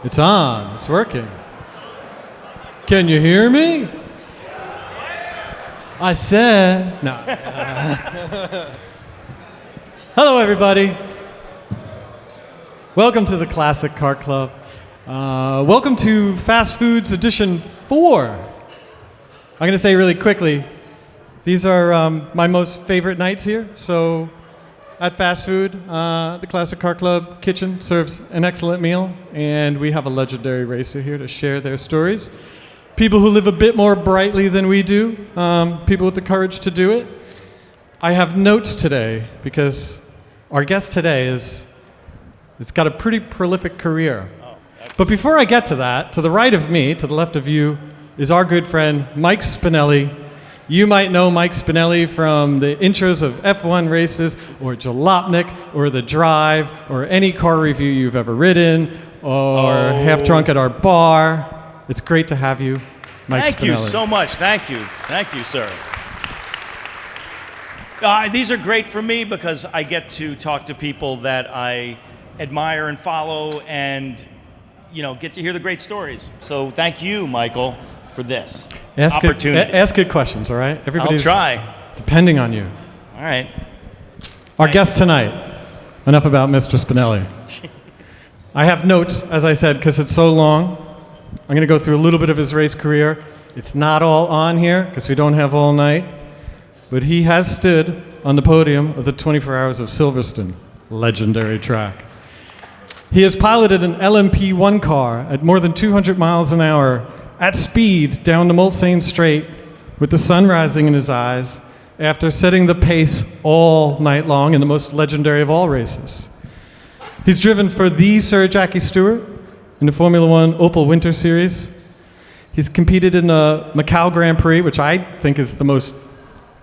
It's on. It's working. Can you hear me? I said no. Hello, everybody. Welcome to the Classic Car Club. Welcome to Fast Foods Edition 4. I'm going to say really quickly, these are my most favorite nights here. So at fast food, the Classic Car Club kitchen serves an excellent meal, and we have a legendary racer here to share their stories. People who live a bit more brightly than we do, people with the courage to do it. I have notes today because our guest today it's got a pretty prolific career. But before I get to that, to the right of me, to the left of you, is our good friend Mike Spinelli. You might know Mike Spinelli from the intros of F1 races, or Jalopnik, or The Drive, or any car review you've ever ridden, or half drunk at our bar. It's great to have you, Mike Spinelli. Thank you so much. Thank you, sir. These are great for me because I get to talk to people that I admire and follow, and get to hear the great stories. So thank you, Michael, for this opportunity. Ask good questions, all right? Everybody's I'll try. Depending on you. All right. Our guest tonight. Enough about Mr. Spinelli. I have notes, as I said, because it's so long. I'm going to go through a little bit of his race career. It's not all on here because we don't have all night. But he has stood on the podium of the 24 Hours of Silverstone, legendary track. He has piloted an LMP1 car at more than 200 miles an hour at speed down the Mulsanne Straight with the sun rising in his eyes after setting the pace all night long in the most legendary of all races. He's driven for the Sir Jackie Stewart in the Formula One Opel Winter Series. He's competed in the Macau Grand Prix, which I think is the most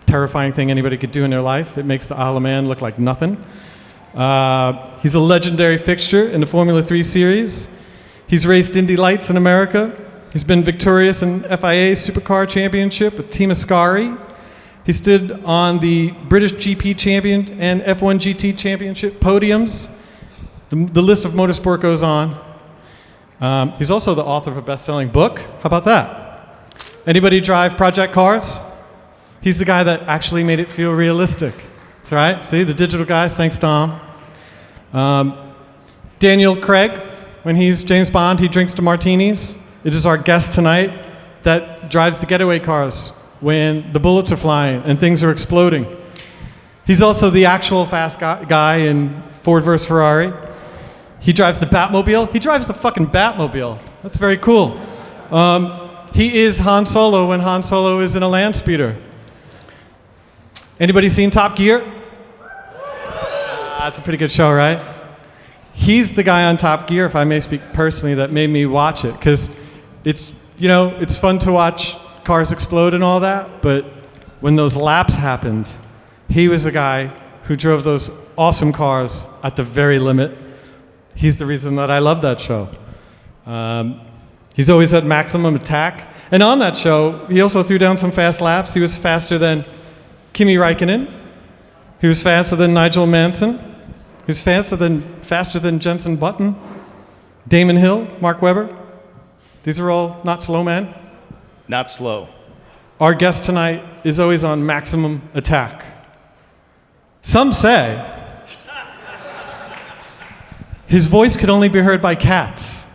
terrifying thing anybody could do in their life. It makes the Isle of Man look like nothing. He's a legendary fixture in the Formula 3 Series. He's raced Indy Lights in America. He's been victorious in FIA Supercar Championship with Team Ascari. He stood on the British GP Champion and F1 GT Championship podiums. The list of motorsport goes on. He's also the author of a best-selling book. How about that? Anybody drive project cars? He's the guy that actually made it feel realistic. That's right. See, the digital guys, thanks, Dom. Daniel Craig, when he's James Bond, he drinks the martinis. It is our guest tonight that drives the getaway cars when the bullets are flying and things are exploding. He's also the actual fast guy in Ford vs. Ferrari. He drives the Batmobile. He drives the fucking Batmobile. That's very cool. He is Han Solo when Han Solo is in a land speeder. Anybody seen Top Gear? That's a pretty good show, right? He's the guy on Top Gear, if I may speak personally, that made me watch it, because it's fun to watch cars explode and all that, but when those laps happened, he was the guy who drove those awesome cars at the very limit. He's the reason that I love that show. He's always at maximum attack, and on that show, he also threw down some fast laps. He was faster than Kimi Räikkönen. He was faster than Nigel Mansell. He was faster than Jenson Button, Damon Hill, Mark Webber. These are all not slow men. Not slow. Our guest tonight is always on maximum attack. Some say his voice could only be heard by cats,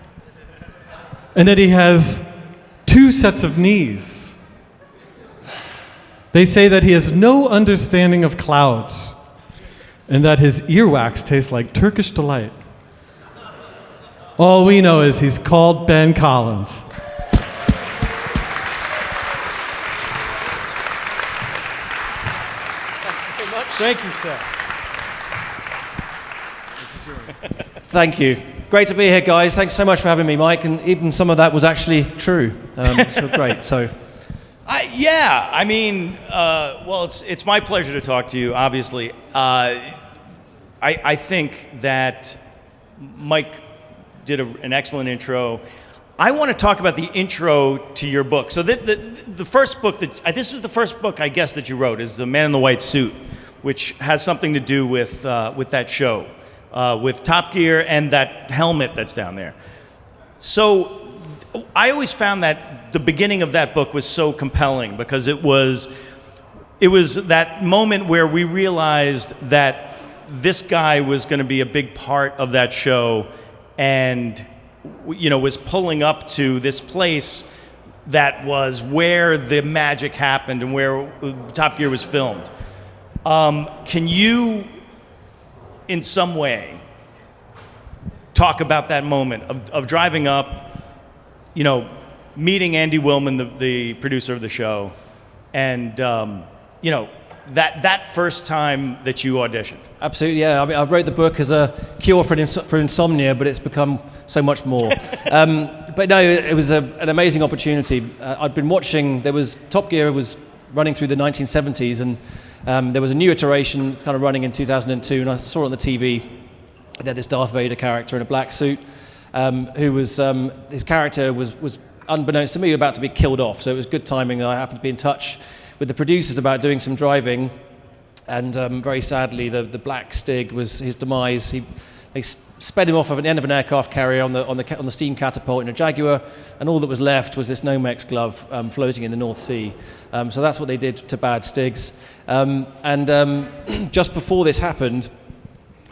and that he has 2 sets of knees. They say that he has no understanding of clouds, and that his earwax tastes like Turkish delight. All we know is he's called Ben Collins. Thank you, sir. This is yours. Thank you. Great to be here, guys. Thanks so much for having me, Mike. And even some of that was actually true. So great. So. It's my pleasure to talk to you, obviously. I think that Mike did an excellent intro. I want to talk about the intro to your book. So the first book, this was the first book, I guess, that you wrote, is The Man in the White Suit, which has something to do with that show, with Top Gear and that helmet that's down there. So I always found that the beginning of that book was so compelling because it was that moment where we realized that this guy was going to be a big part of that show and, you know, was pulling up to this place that was where the magic happened and where Top Gear was filmed. Can you, in some way, talk about that moment of driving up, you know, meeting Andy Willman, the producer of the show, and you know, that first time that you auditioned? Absolutely, yeah. I mean, I wrote the book as a cure for insomnia, but it's become so much more. But no, it was an amazing opportunity. I'd been watching. Top Gear was running through the 1970s, and there was a new iteration kind of running in 2002, and I saw it on the TV. They had this Darth Vader character in a black suit, who was his character was unbeknownst to me about to be killed off. So it was good timing that I happened to be in touch with the producers about doing some driving, and very sadly, the black Stig was his demise. They sped him off of the end of an aircraft carrier on the steam catapult in a Jaguar, and all that was left was this Nomex glove floating in the North Sea. So that's what they did to bad Stigs. Just before this happened,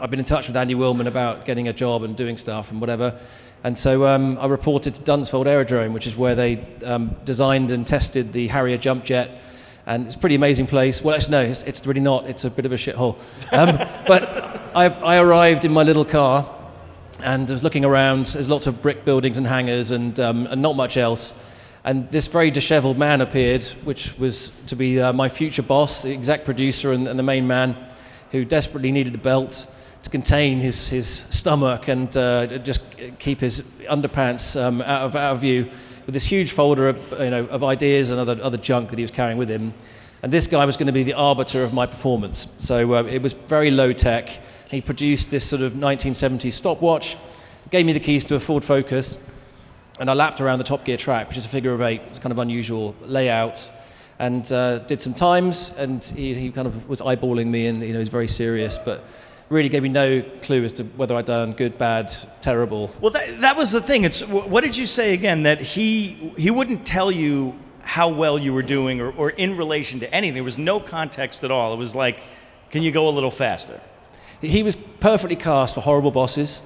I've been in touch with Andy Willman about getting a job and doing stuff and whatever. And so I reported to Dunsfold Aerodrome, which is where they designed and tested the Harrier jump jet. And it's a pretty amazing place. Well, actually, no, it's really not. It's a bit of a shithole. But I arrived in my little car and I was looking around. There's lots of brick buildings and hangars and not much else. And this very disheveled man appeared, which was to be my future boss, the exec producer and the main man, who desperately needed a belt to contain his stomach and just keep his underpants out of view, with this huge folder of ideas and other junk that he was carrying with him. And this guy was going to be the arbiter of my performance. So it was very low tech. He produced this sort of 1970s stopwatch, gave me the keys to a Ford Focus, and I lapped around the Top Gear track, which is a figure of 8. It's kind of unusual layout, and did some times. And he kind of was eyeballing me, and he was very serious, but really gave me no clue as to whether I'd done good, bad, terrible. Well, that was the thing. What did you say again? That he wouldn't tell you how well you were doing or in relation to anything. There was no context at all. It was like, can you go a little faster? He was perfectly cast for horrible bosses.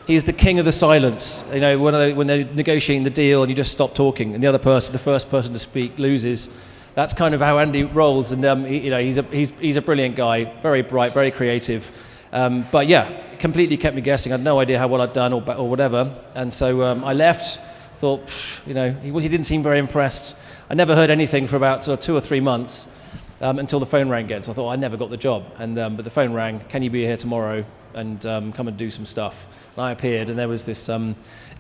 He's the king of the silence. You know, when they're negotiating the deal and you just stop talking, and the first person to speak, loses. That's kind of how Andy rolls. And he's a brilliant guy, very bright, very creative. But yeah, completely kept me guessing. I had no idea how well I'd done or whatever. And so I left, thought, he didn't seem very impressed. I never heard anything for about 2 or 3 months until the phone rang again. So I thought, I never got the job. And but the phone rang, can you be here tomorrow and come and do some stuff? And I appeared, and there was this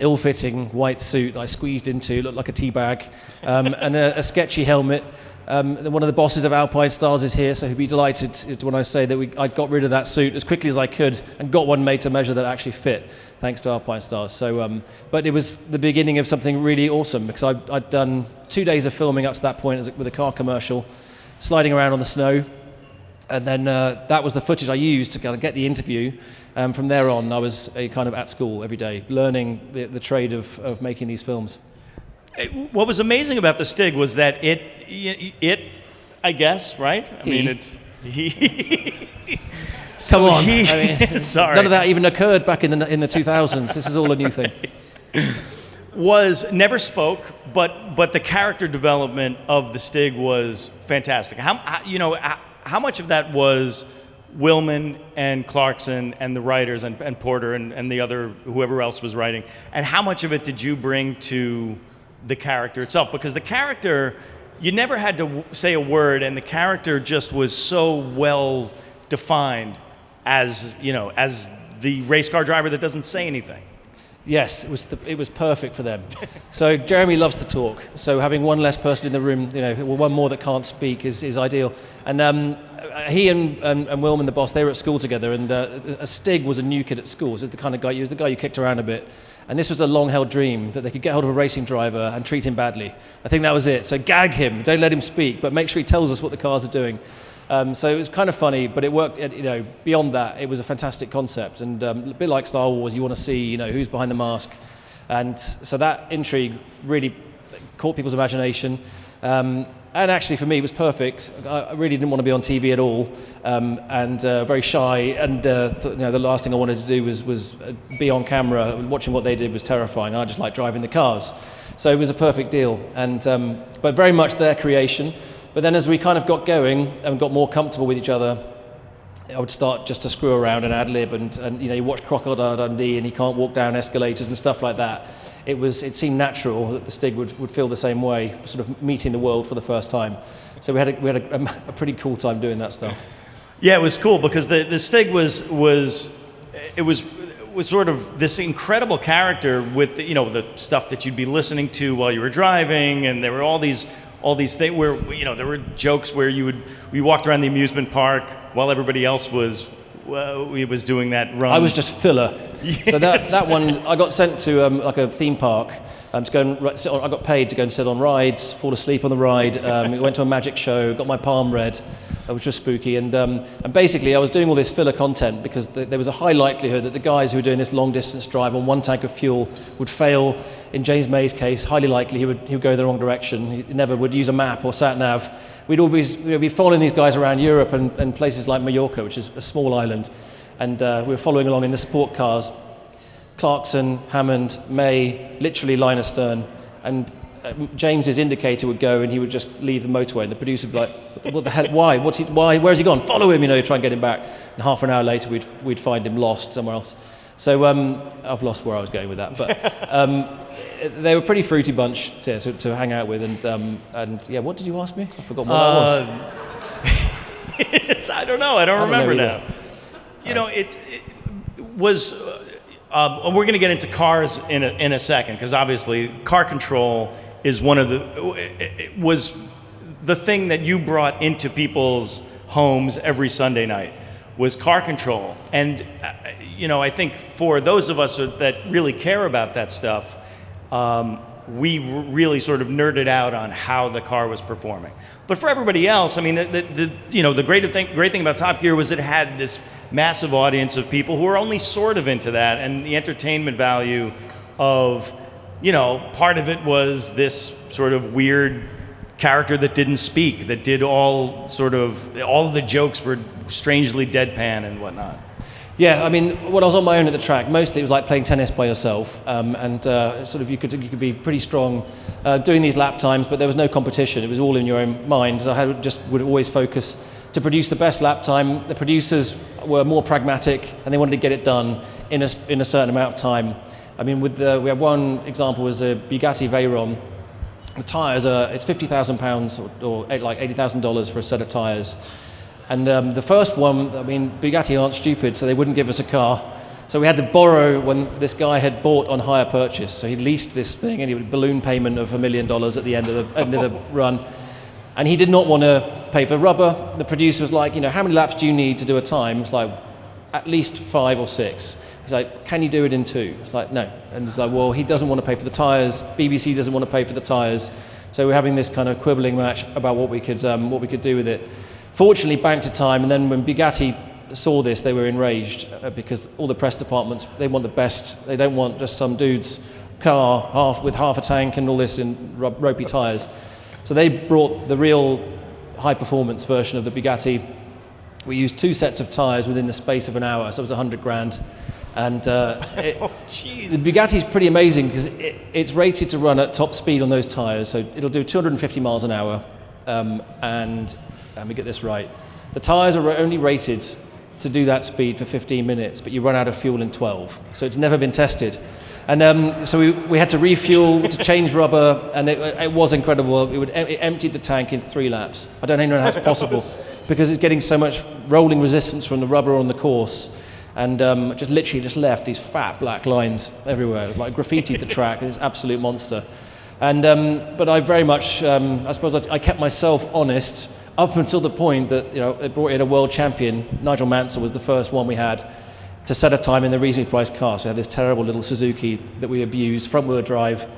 ill-fitting white suit that I squeezed into, looked like a tea bag, and a sketchy helmet. One of the bosses of Alpine Stars is here, so he'd be delighted when I say that I got rid of that suit as quickly as I could and got one made to measure that actually fit, thanks to Alpine Stars. So, but it was the beginning of something really awesome, because I'd done 2 days of filming up to that point with a car commercial, sliding around on the snow, and then that was the footage I used to kind of get the interview. From there on, I was kind of at school every day, learning the trade of making these films. What was amazing about the Stig was that it I guess, right? I mean, it's he. Come on, I mean, sorry. None of that even occurred back in the 2000s. This is all a new thing. Never spoke, but the character development of the Stig was fantastic. How much of that was Willman and Clarkson and the writers and Porter and the other whoever else was writing, and how much of it did you bring to the character itself? Because the character, you never had to say a word, and the character just was so well defined as the race car driver that doesn't say anything. Yes, it was perfect for them. So Jeremy loves to talk. So having one less person in the room, one more that can't speak is ideal. And he and Willman, the boss, they were at school together. And Stig was a new kid at school. So he was the guy you kicked around a bit. And this was a long-held dream, that they could get hold of a racing driver and treat him badly. I think that was it. So gag him, don't let him speak, but make sure he tells us what the cars are doing. So it was kind of funny, but it worked. Beyond that, it was a fantastic concept, and a bit like Star Wars, you want to see, who's behind the mask. And so that intrigue really caught people's imagination. And actually, for me, it was perfect. I really didn't want to be on TV at all, and very shy. And the last thing I wanted to do was be on camera. Watching what they did was terrifying. I just liked driving the cars, so it was a perfect deal. And but very much their creation. But then, as we kind of got going and got more comfortable with each other, I would start just to screw around and ad lib, and you watch Crocodile Dundee, and he can't walk down escalators and stuff like that. It seemed natural that the Stig would feel the same way, sort of meeting the world for the first time. So we had a pretty cool time doing that stuff. Yeah, it was cool because the Stig was sort of this incredible character with the stuff that you'd be listening to while you were driving, and there were all these things where there were jokes where we walked around the amusement park while everybody else was doing that run. I was just filler. Yes. So that one, I got sent to like a theme park to go and sit on. I got paid to go and sit on rides, fall asleep on the ride. We went to a magic show, got my palm read, which was spooky. And basically, I was doing all this filler content because there was a high likelihood that the guys who were doing this long distance drive on one tank of fuel would fail. In James May's case, highly likely he would go the wrong direction. He never would use a map or sat nav. We'd always be following these guys around Europe and places like Mallorca, which is a small island. And we were following along in the support cars. Clarkson, Hammond, May, literally line astern. And James's indicator would go and he would just leave the motorway. And the producer would be like, what the hell, why? Why? Where's he gone? Follow him, try and get him back. And half an hour later, we'd find him lost somewhere else. So I've lost where I was going with that. But they were a pretty fruity bunch to hang out with. And yeah, what did you ask me? I forgot what that was. I don't know. I don't remember now. It was, and we're going to get into cars in a second, because obviously car control is was the thing that you brought into people's homes every Sunday night, was car control. And, I think for those of us that really care about that stuff, we really sort of nerded out on how the car was performing. But for everybody else, I mean, the great thing about Top Gear was it had this massive audience of people who were only sort of into that, and the entertainment value of, part of it was this sort of weird character that didn't speak, that did all of the jokes were strangely deadpan and whatnot. Yeah, I mean, when I was on my own at the track, mostly it was like playing tennis by yourself, and sort of you could be pretty strong doing these lap times, but there was no competition. It was all in your own mind. So I would always focus to produce the best lap time. The producers were more pragmatic, and they wanted to get it done in a certain amount of time. I mean, we had one example was a Bugatti Veyron. The tyres it's £50,000 or like $80,000 for a set of tyres. And the first one, I mean, Bugatti aren't stupid, so they wouldn't give us a car. So we had to borrow when this guy had bought on hire purchase. So he leased this thing, and he would balloon payment of $1 million at the end of the run. And he did not want to pay for rubber. The producer was like, how many laps do you need to do a time? It's like, at least 5 or 6. He's like, can you do it in 2? It's like, no. And he's like, well, he doesn't want to pay for the tyres. BBC doesn't want to pay for the tyres. So we're having this kind of quibbling match about what we could do with it. Fortunately, banked to time, and then when Bugatti saw this, they were enraged because all the press departments, they want the best. They don't want just some dude's car with half a tank and all this in ropey tyres. So they brought the real high-performance version of the Bugatti. We used 2 sets of tyres within the space of an hour, so it was $100,000. And the Bugatti's pretty amazing because it's rated to run at top speed on those tyres, so it'll do 250 miles an hour, and let me get this right. The tyres are only rated to do that speed for 15 minutes, but you run out of fuel in 12. So it's never been tested. And so we had to refuel, to change rubber, and it was incredible. It emptied the tank in 3 laps. I don't even know how it's possible because it's getting so much rolling resistance from the rubber on the course. And just literally left these fat black lines everywhere. It was like graffitied the track. It's an absolute monster. And but I very much, I suppose I kept myself honest up until the point that they brought in a world champion. Nigel Mansell was the first one we had to set a time in the reasonably priced car. So we had this terrible little Suzuki that we abused, front wheel drive.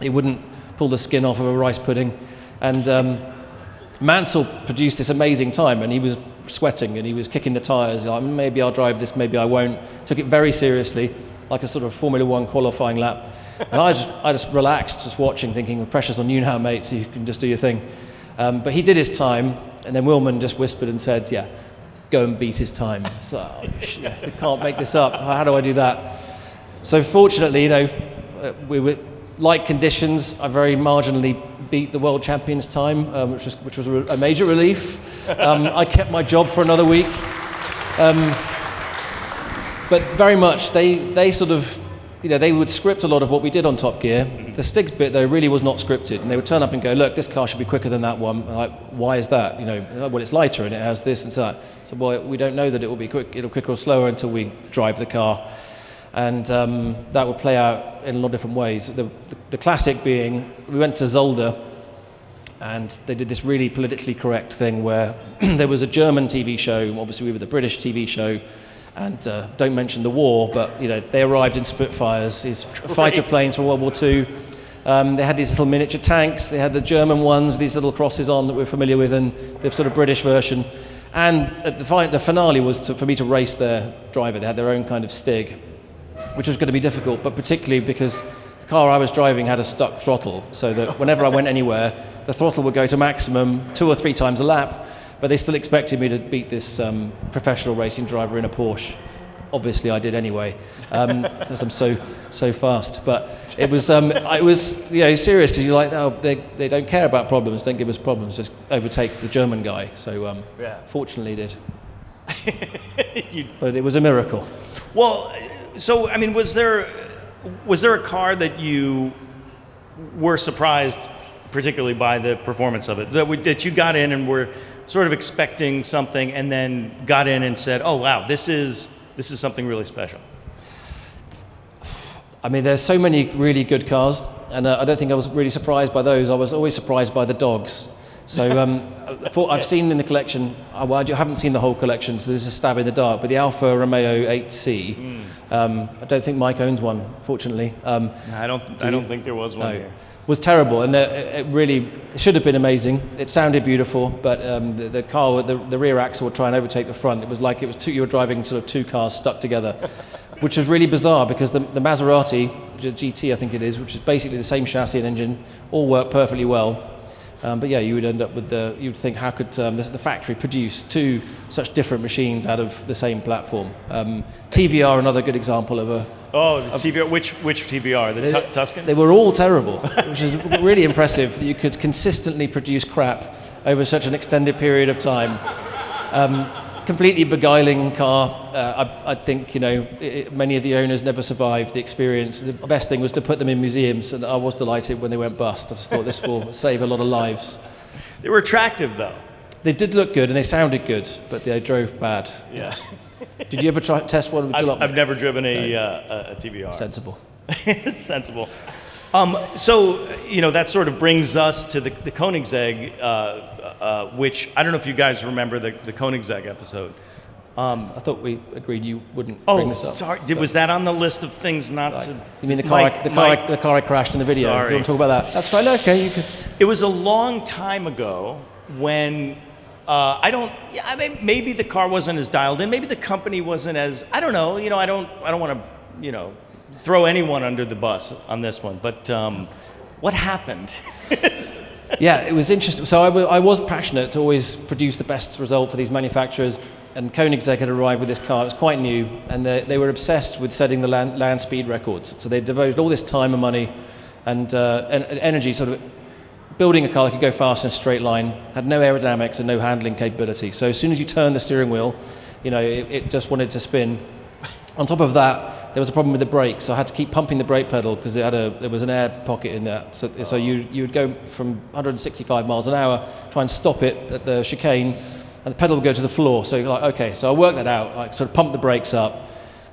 It wouldn't pull the skin off of a rice pudding. And Mansell produced this amazing time, and he was sweating and he was kicking the tyres. Like, maybe I'll drive this, maybe I won't. Took it very seriously. like a sort of Formula One qualifying lap. And I just relaxed, just watching, thinking, the pressure's on you now, mate, so you can just do your thing. But he did his time, and then Willman just whispered and said, yeah, go and beat his time. So, oh, shit, I can't make this up. How do I do that? So fortunately, we were like conditions. I very marginally beat the world champion's time, which was a major relief. I kept my job for another week. But very much, they sort of, they would script a lot of what we did on Top Gear. The Stig's bit, though, really was not scripted. And they would turn up and go, look, this car should be quicker than that one. I'm like, why is that? Well, it's lighter and it has this and that. So, well, we don't know that it will be quicker or slower until we drive the car. And that would play out in a lot of different ways. The classic being, we went to Zolder, and they did this really politically correct thing where there was a German TV show, obviously we were the British TV show, and don't mention the war, but they arrived in Spitfires, these fighter planes from World War II. They had these little miniature tanks. They had the German ones with these little crosses on that we're familiar with, and the sort of British version. And at the finale was for me to race their driver. They had their own kind of Stig, which was going to be difficult, but particularly because the car I was driving had a stuck throttle, so that whenever I went anywhere, the throttle would go to maximum 2 or 3 times a lap, but they still expected me to beat this professional racing driver in a Porsche. Obviously, I did anyway, because I'm so fast. But it was serious, because you're like, oh, they don't care about problems, don't give us problems, just overtake the German guy. So fortunately, did. But it was a miracle. Well, so I mean, was there a car that you were surprised, particularly by the performance of it, that you got in and were sort of expecting something, and then got in and said, oh wow, this is something really special? I mean, there's so many really good cars, and I don't think I was really surprised by those. I was always surprised by the dogs. So I've seen in the collection, I haven't seen the whole collection, so this is a stab in the dark, but the Alfa Romeo 8C, I don't think Mike owns one, fortunately. I don't think there was one here. Was terrible, and it really should have been amazing. It sounded beautiful, but the car, the rear axle would try and overtake the front. It was like you were driving sort of 2 cars stuck together, which was really bizarre, because the Maserati, which is GT I think it is, which is basically the same chassis and engine, all work perfectly well. But yeah, you would end up with you'd think, how could the factory produce 2 such different machines out of the same platform? TVR, another good example of a... Oh, the TVR, which TVR? The Tuscan? They were all terrible, which is really impressive that you could consistently produce crap over such an extended period of time. Completely beguiling car. I think, many of the owners never survived the experience. The best thing was to put them in museums, and I was delighted when they went bust. I just thought this will save a lot of lives. They were attractive, though. They did look good, and they sounded good, but they drove bad. Yeah. Did you ever test one? I've never driven a TVR. Sensible. It's sensible. So, that sort of brings us to the Koenigsegg, which I don't know if you guys remember the Koenigsegg episode. I thought we agreed you wouldn't bring this up. Oh, sorry. Was that on the list of things not to... You mean the car I crashed in the video? Sorry. You want to talk about that? That's fine. Okay, you could... It was a long time ago when... maybe the car wasn't as dialed in. Maybe the company wasn't as... I don't know. I don't want to, throw anyone under the bus on this one. But what happened? Yeah, it was interesting. So I was passionate to always produce the best result for these manufacturers. And Koenigsegg had arrived with this car. It was quite new. And they were obsessed with setting the land speed records. So they devoted all this time and money and energy sort of building a car that could go fast in a straight line, had no aerodynamics and no handling capability. So as soon as you turn the steering wheel, it just wanted to spin. On top of that, there was a problem with the brakes. So I had to keep pumping the brake pedal because there was an air pocket in there. So you would go from 165 miles an hour, try and stop it at the chicane, and the pedal would go to the floor. So you're like, okay, so I worked that out, sort of pumped the brakes up.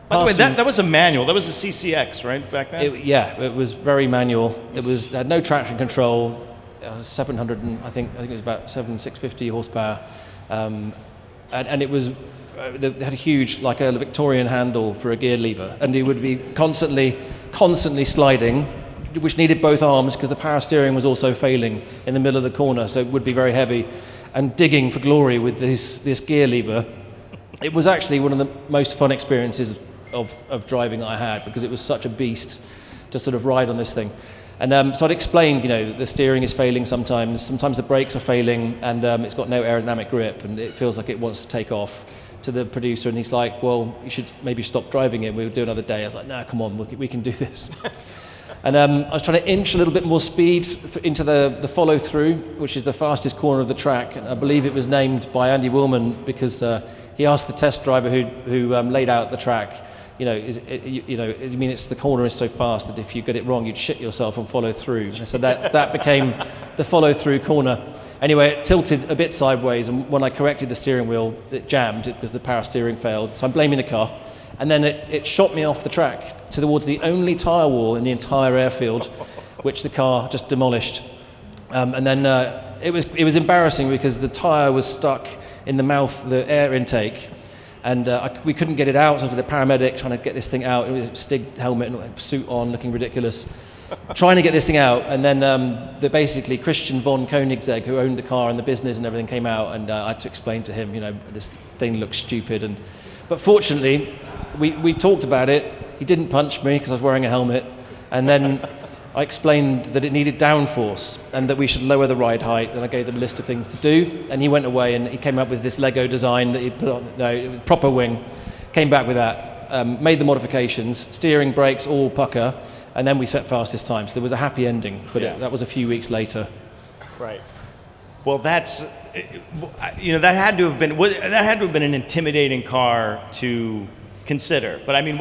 By the way, that was a manual. That was a CCX, right, back then? It was very manual. It had no traction control. 700, and I think it was about 650 horsepower, and it was they had a huge, like a Victorian handle for a gear lever, and it would be constantly sliding, which needed both arms because the power steering was also failing in the middle of the corner, so it would be very heavy, and digging for glory with this gear lever. It was actually one of the most fun experiences of driving that I had, because it was such a beast to sort of ride on this thing. And so I'd explained, the steering is failing sometimes the brakes are failing, and it's got no aerodynamic grip, and it feels like it wants to take off, to the producer, and he's like, well, you should maybe stop driving it, we'll do another day. I was like, no, come on, we can do this. And I was trying to inch a little bit more speed into the follow-through, which is the fastest corner of the track, and I believe it was named by Andy Willman because he asked the test driver who laid out the track, it's the corner is so fast that if you get it wrong, you'd shit yourself and follow through. And so that became the follow-through corner. Anyway, it tilted a bit sideways, and when I corrected the steering wheel, it jammed because the power steering failed. So I'm blaming the car. And then it shot me off the track towards the only tyre wall in the entire airfield, which the car just demolished. And then it was embarrassing because the tyre was stuck in the mouth, the air intake, and we couldn't get it out. So I was with the paramedic trying to get this thing out. It was a Stig helmet and suit on, looking ridiculous, trying to get this thing out. And then basically Christian von Koenigsegg, who owned the car and the business and everything, came out, and I had to explain to him, this thing looks stupid. But fortunately, we talked about it. He didn't punch me because I was wearing a helmet, and then I explained that it needed downforce and that we should lower the ride height, and I gave them a list of things to do, and he went away and he came up with this Lego design that he put on, proper wing, came back with that, made the modifications, steering, brakes, all pucker, and then we set fastest time. So there was a happy ending, but that was a few weeks later. Right. Well, that's, that had to have been an intimidating car to consider. But I mean,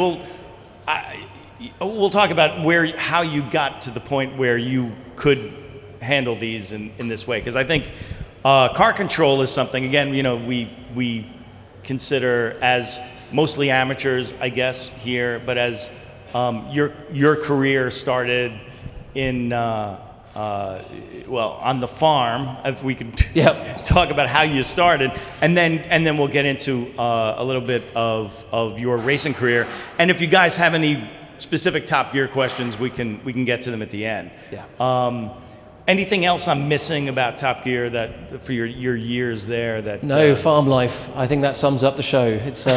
we'll talk about how you got to the point where you could handle these in this way, because I think car control is something, again, we consider as mostly amateurs, I guess, here, but as your career started in on the farm, if we could talk about how you started, and then we'll get into a little bit of your racing career. And if you guys have any specific Top Gear questions, we can get to them at the end. Yeah. Anything else I'm missing about Top Gear that for your years there? No, farm life. I think that sums up the show. It's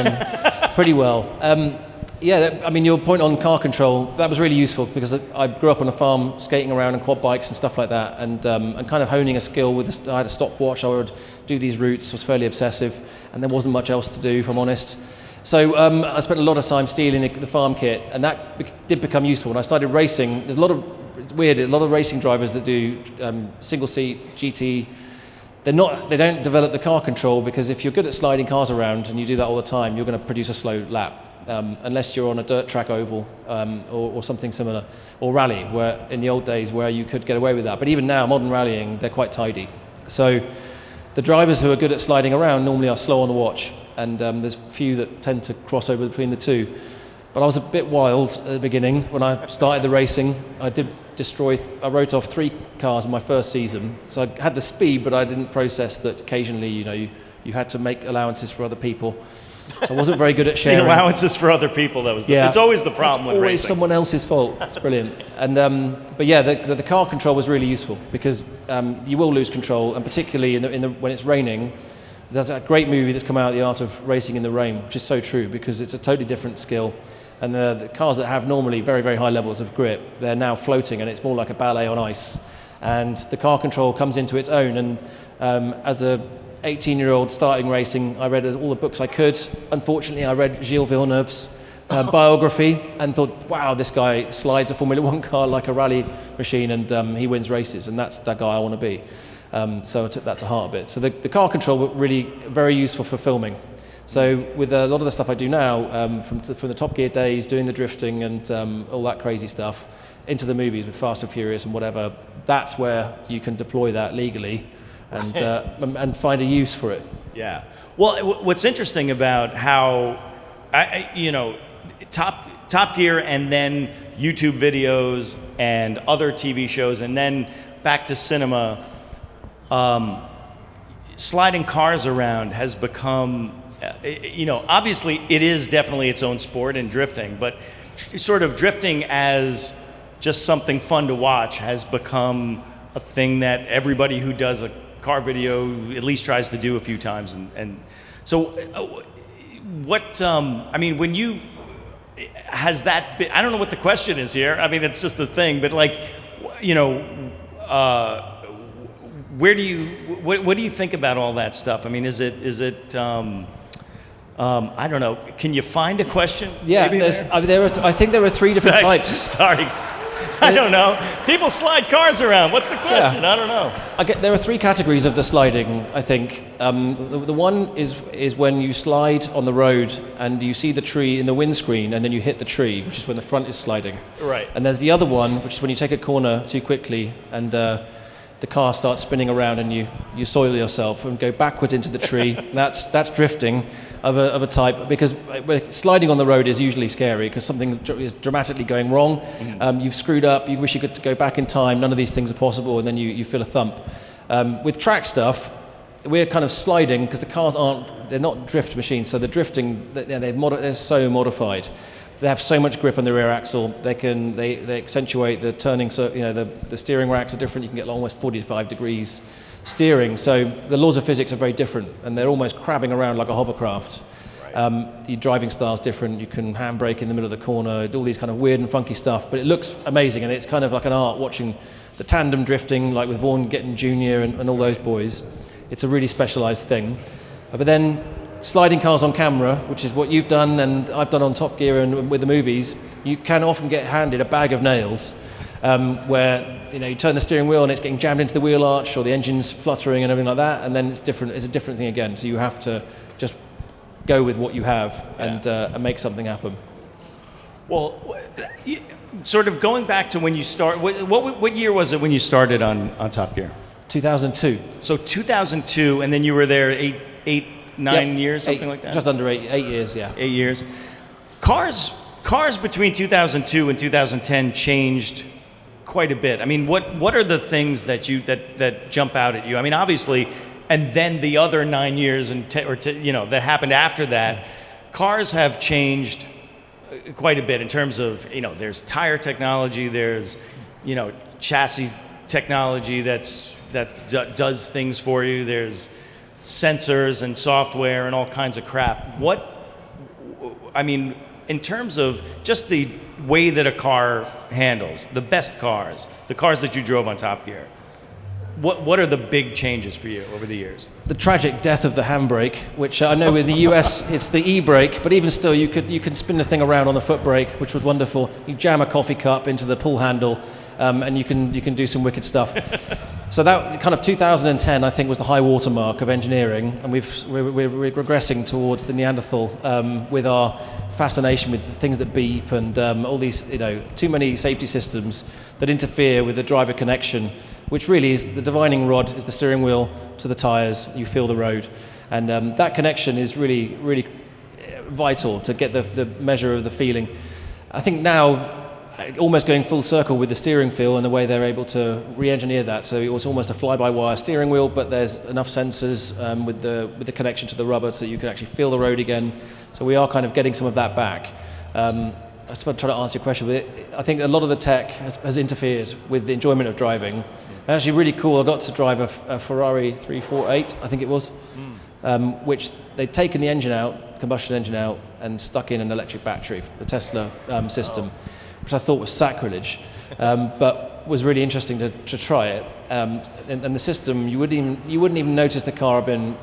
pretty well. Your point on car control, that was really useful because I grew up on a farm skating around on quad bikes and stuff like that, and kind of honing a skill I had a stopwatch. I would do these routes, was fairly obsessive, and there wasn't much else to do, if I'm honest. So I spent a lot of time stealing the farm kit, and that did become useful. When I started racing, it's weird, a lot of racing drivers that do single seat, GT, they don't develop the car control, because if you're good at sliding cars around and you do that all the time, you're going to produce a slow lap. Unless you're on a dirt track oval or something similar, or rally, where in the old days where you could get away with that. But even now, modern rallying, they're quite tidy. So the drivers who are good at sliding around normally are slow on the watch, and there's few that tend to cross over between the two. But I was a bit wild at the beginning. When I started the racing, I wrote off 3 cars in my first season. So I had the speed, but I didn't process that occasionally, you had to make allowances for other people. So I wasn't very good at sharing. The allowances for other people, it's always the problem with racing. It's always someone else's fault. It's brilliant. And the car control was really useful, because you will lose control, and particularly when it's raining. There's a great movie that's come out, The Art of Racing in the Rain, which is so true, because it's a totally different skill. And the cars that have normally very, very high levels of grip, they're now floating, and it's more like a ballet on ice. And the car control comes into its own. And as a 18-year-old starting racing, I read all the books I could. Unfortunately, I read Gilles Villeneuve's biography and thought, wow, this guy slides a Formula One car like a rally machine, and he wins races, and that's that guy I want to be. So I took that to heart a bit. So the car control was really very useful for filming. So with a lot of the stuff I do now, from the Top Gear days, doing the drifting and all that crazy stuff, into the movies with Fast and Furious and whatever, that's where you can deploy that legally and find a use for it. Yeah. Well, what's interesting about how, Top Gear and then YouTube videos and other TV shows and then back to cinema, sliding cars around has become, obviously it is definitely its own sport in drifting, but sort of drifting as just something fun to watch has become a thing that everybody who does a car video at least tries to do a few times. And so when you has that been, I don't know what the question is here. I mean, it's just a thing, but like, you know, what do you think about all that stuff? I mean, is it I don't know. Can you find a question? Yeah, I think there are three different types. Sorry. I don't know. People slide cars around. What's the question? Yeah. I don't know. There are three categories of the sliding, I think. The one is when you slide on the road and you see the tree in the windscreen and then you hit the tree, which is when the front is sliding. Right. And there's the other one, which is when you take a corner too quickly and the car starts spinning around and you soil yourself and go backwards into the tree. That's drifting of a type, because sliding on the road is usually scary because something is dramatically going wrong. You've screwed up, you wish you could go back in time, none of these things are possible, and then you feel a thump. With track stuff, we're kind of sliding because the cars they're not drift machines, so the drifting, they're so modified. They have so much grip on the rear axle. They accentuate the turning. So the steering racks are different. You can get almost 45 degrees steering. So the laws of physics are very different, and they're almost crabbing around like a hovercraft. Right. The driving style's different. You can handbrake in the middle of the corner. Do all these kind of weird and funky stuff, but it looks amazing, and it's kind of like an art watching the tandem drifting, like with Vaughan Gittin Jr. and all those boys. It's a really specialised thing. But then sliding cars on camera, which is what you've done and I've done on Top Gear and with the movies, you can often get handed a bag of nails where you turn the steering wheel and it's getting jammed into the wheel arch, or the engine's fluttering and everything like that, and then it's different. It's a different thing again. So you have to just go with what you have and make something happen. Well, sort of going back to when you start, what year was it when you started on Top Gear? 2002. So 2002, and then you were there nine years, something like that? Just under 8 years, yeah. 8 years. Cars between 2002 and 2010 changed quite a bit. I mean, what are the things that jump out at you? I mean, obviously, and then the other 9 years that happened after that, cars have changed quite a bit in terms of, there's tire technology, there's, chassis technology that does things for you, there's sensors and software and all kinds of crap. In terms of just the way that a car handles, the best cars, the cars that you drove on Top Gear, what are the big changes for you over the years? The tragic death of the handbrake, which I know in the US it's the e-brake, but even still you can spin the thing around on the foot brake, which was wonderful. You jam a coffee cup into the pull handle, and you can do some wicked stuff. So that kind of 2010, I think, was the high water mark of engineering, and we're regressing towards the Neanderthal with our fascination with the things that beep and all these, too many safety systems that interfere with the driver connection, which really is the divining rod is the steering wheel to the tires. You feel the road, and that connection is really, really vital to get the measure of the feeling. I think now, almost going full circle with the steering feel and the way they're able to re-engineer that. So it was almost a fly-by-wire steering wheel, but there's enough sensors with the connection to the rubber so you can actually feel the road again. So we are kind of getting some of that back. I was trying to answer your question, but I think a lot of the tech has interfered with the enjoyment of driving. Actually, really cool. I got to drive a Ferrari 348, I think it was, which they'd taken the engine out, combustion engine out, and stuck in an electric battery, the Tesla system. Which I thought was sacrilege, but was really interesting to try it. And the system, you wouldn't even notice the car had been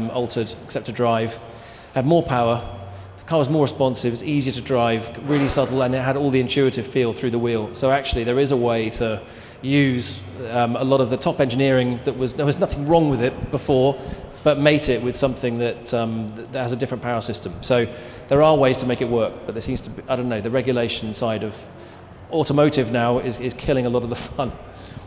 altered, except to drive. Had more power, the car was more responsive, it's easier to drive, really subtle, and it had all the intuitive feel through the wheel. So actually, there is a way to use a lot of the top engineering there was nothing wrong with it before, but mate it with something that has a different power system. So there are ways to make it work, but there seems to be, the regulation side of automotive now is killing a lot of the fun.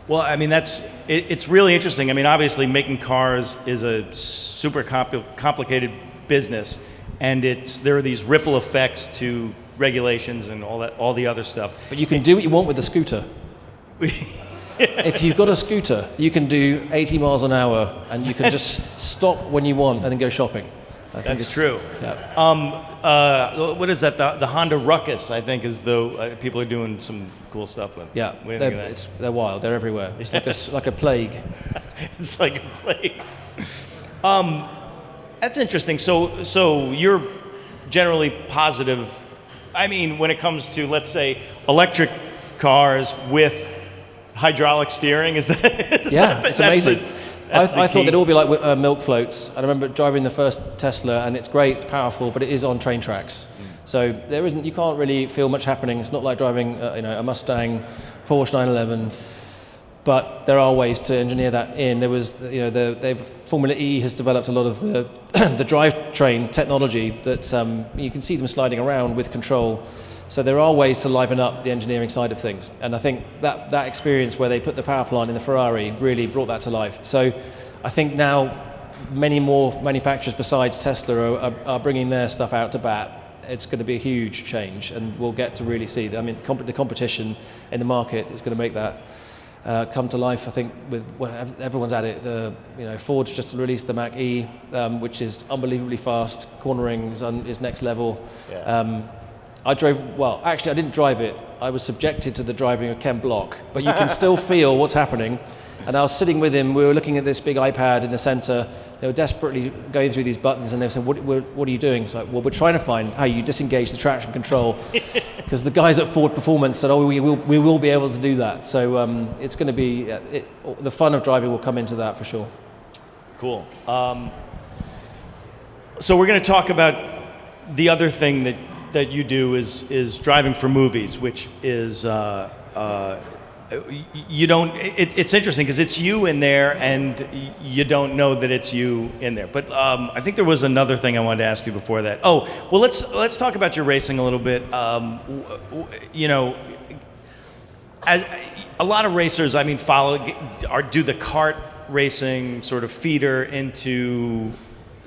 Well, I mean, it's really interesting. I mean, obviously making cars is a super complicated business, and there are these ripple effects to regulations and all the other stuff. But you can do what you want with the scooter. If you've got a scooter, you can do 80 miles an hour, and you can just stop when you want and then go shopping. That's true. Yeah. What is that? The Honda Ruckus, I think, is people are doing some cool stuff with. Yeah, what do you think of that? They're wild. They're everywhere. It's like a plague. It's like a plague. That's interesting. So you're generally positive I mean, when it comes to, let's say, electric cars with hydraulic steering, is that? It's amazing. I thought key. they'd all be like milk floats. I remember driving the first Tesla, and it's great, it's powerful, but it is on train tracks. So you can't really feel much happening. It's not like driving, a Mustang, Porsche 911. But there are ways to engineer that in. There was, Formula E has developed a lot of the the drivetrain technology that you can see them sliding around with control. So there are ways to liven up the engineering side of things. And I think that experience where they put the power plant in the Ferrari really brought that to life. So I think now many more manufacturers besides Tesla are bringing their stuff out to bat. It's going to be a huge change, and we'll get to really see. I mean, the competition in the market is going to make that come to life. I think everyone's at it. Ford's just released the Mach-E, which is unbelievably fast. Cornering is next level. Yeah. I didn't drive it. I was subjected to the driving of Ken Block, but you can still feel what's happening. And I was sitting with him. We were looking at this big iPad in the center. They were desperately going through these buttons, and they were saying, what are you doing? So, well, we're trying to find how you disengage the traction control, because the guys at Ford Performance said, we will be able to do that. So it's going to be, the fun of driving will come into that for sure. Cool. So we're going to talk about the other thing that you do is driving for movies, which is you don't. It's interesting because it's you in there, and you don't know that it's you in there. But I think there was another thing I wanted to ask you before that. Oh, well, let's talk about your racing a little bit. As a lot of racers, I mean, do the kart racing sort of feeder into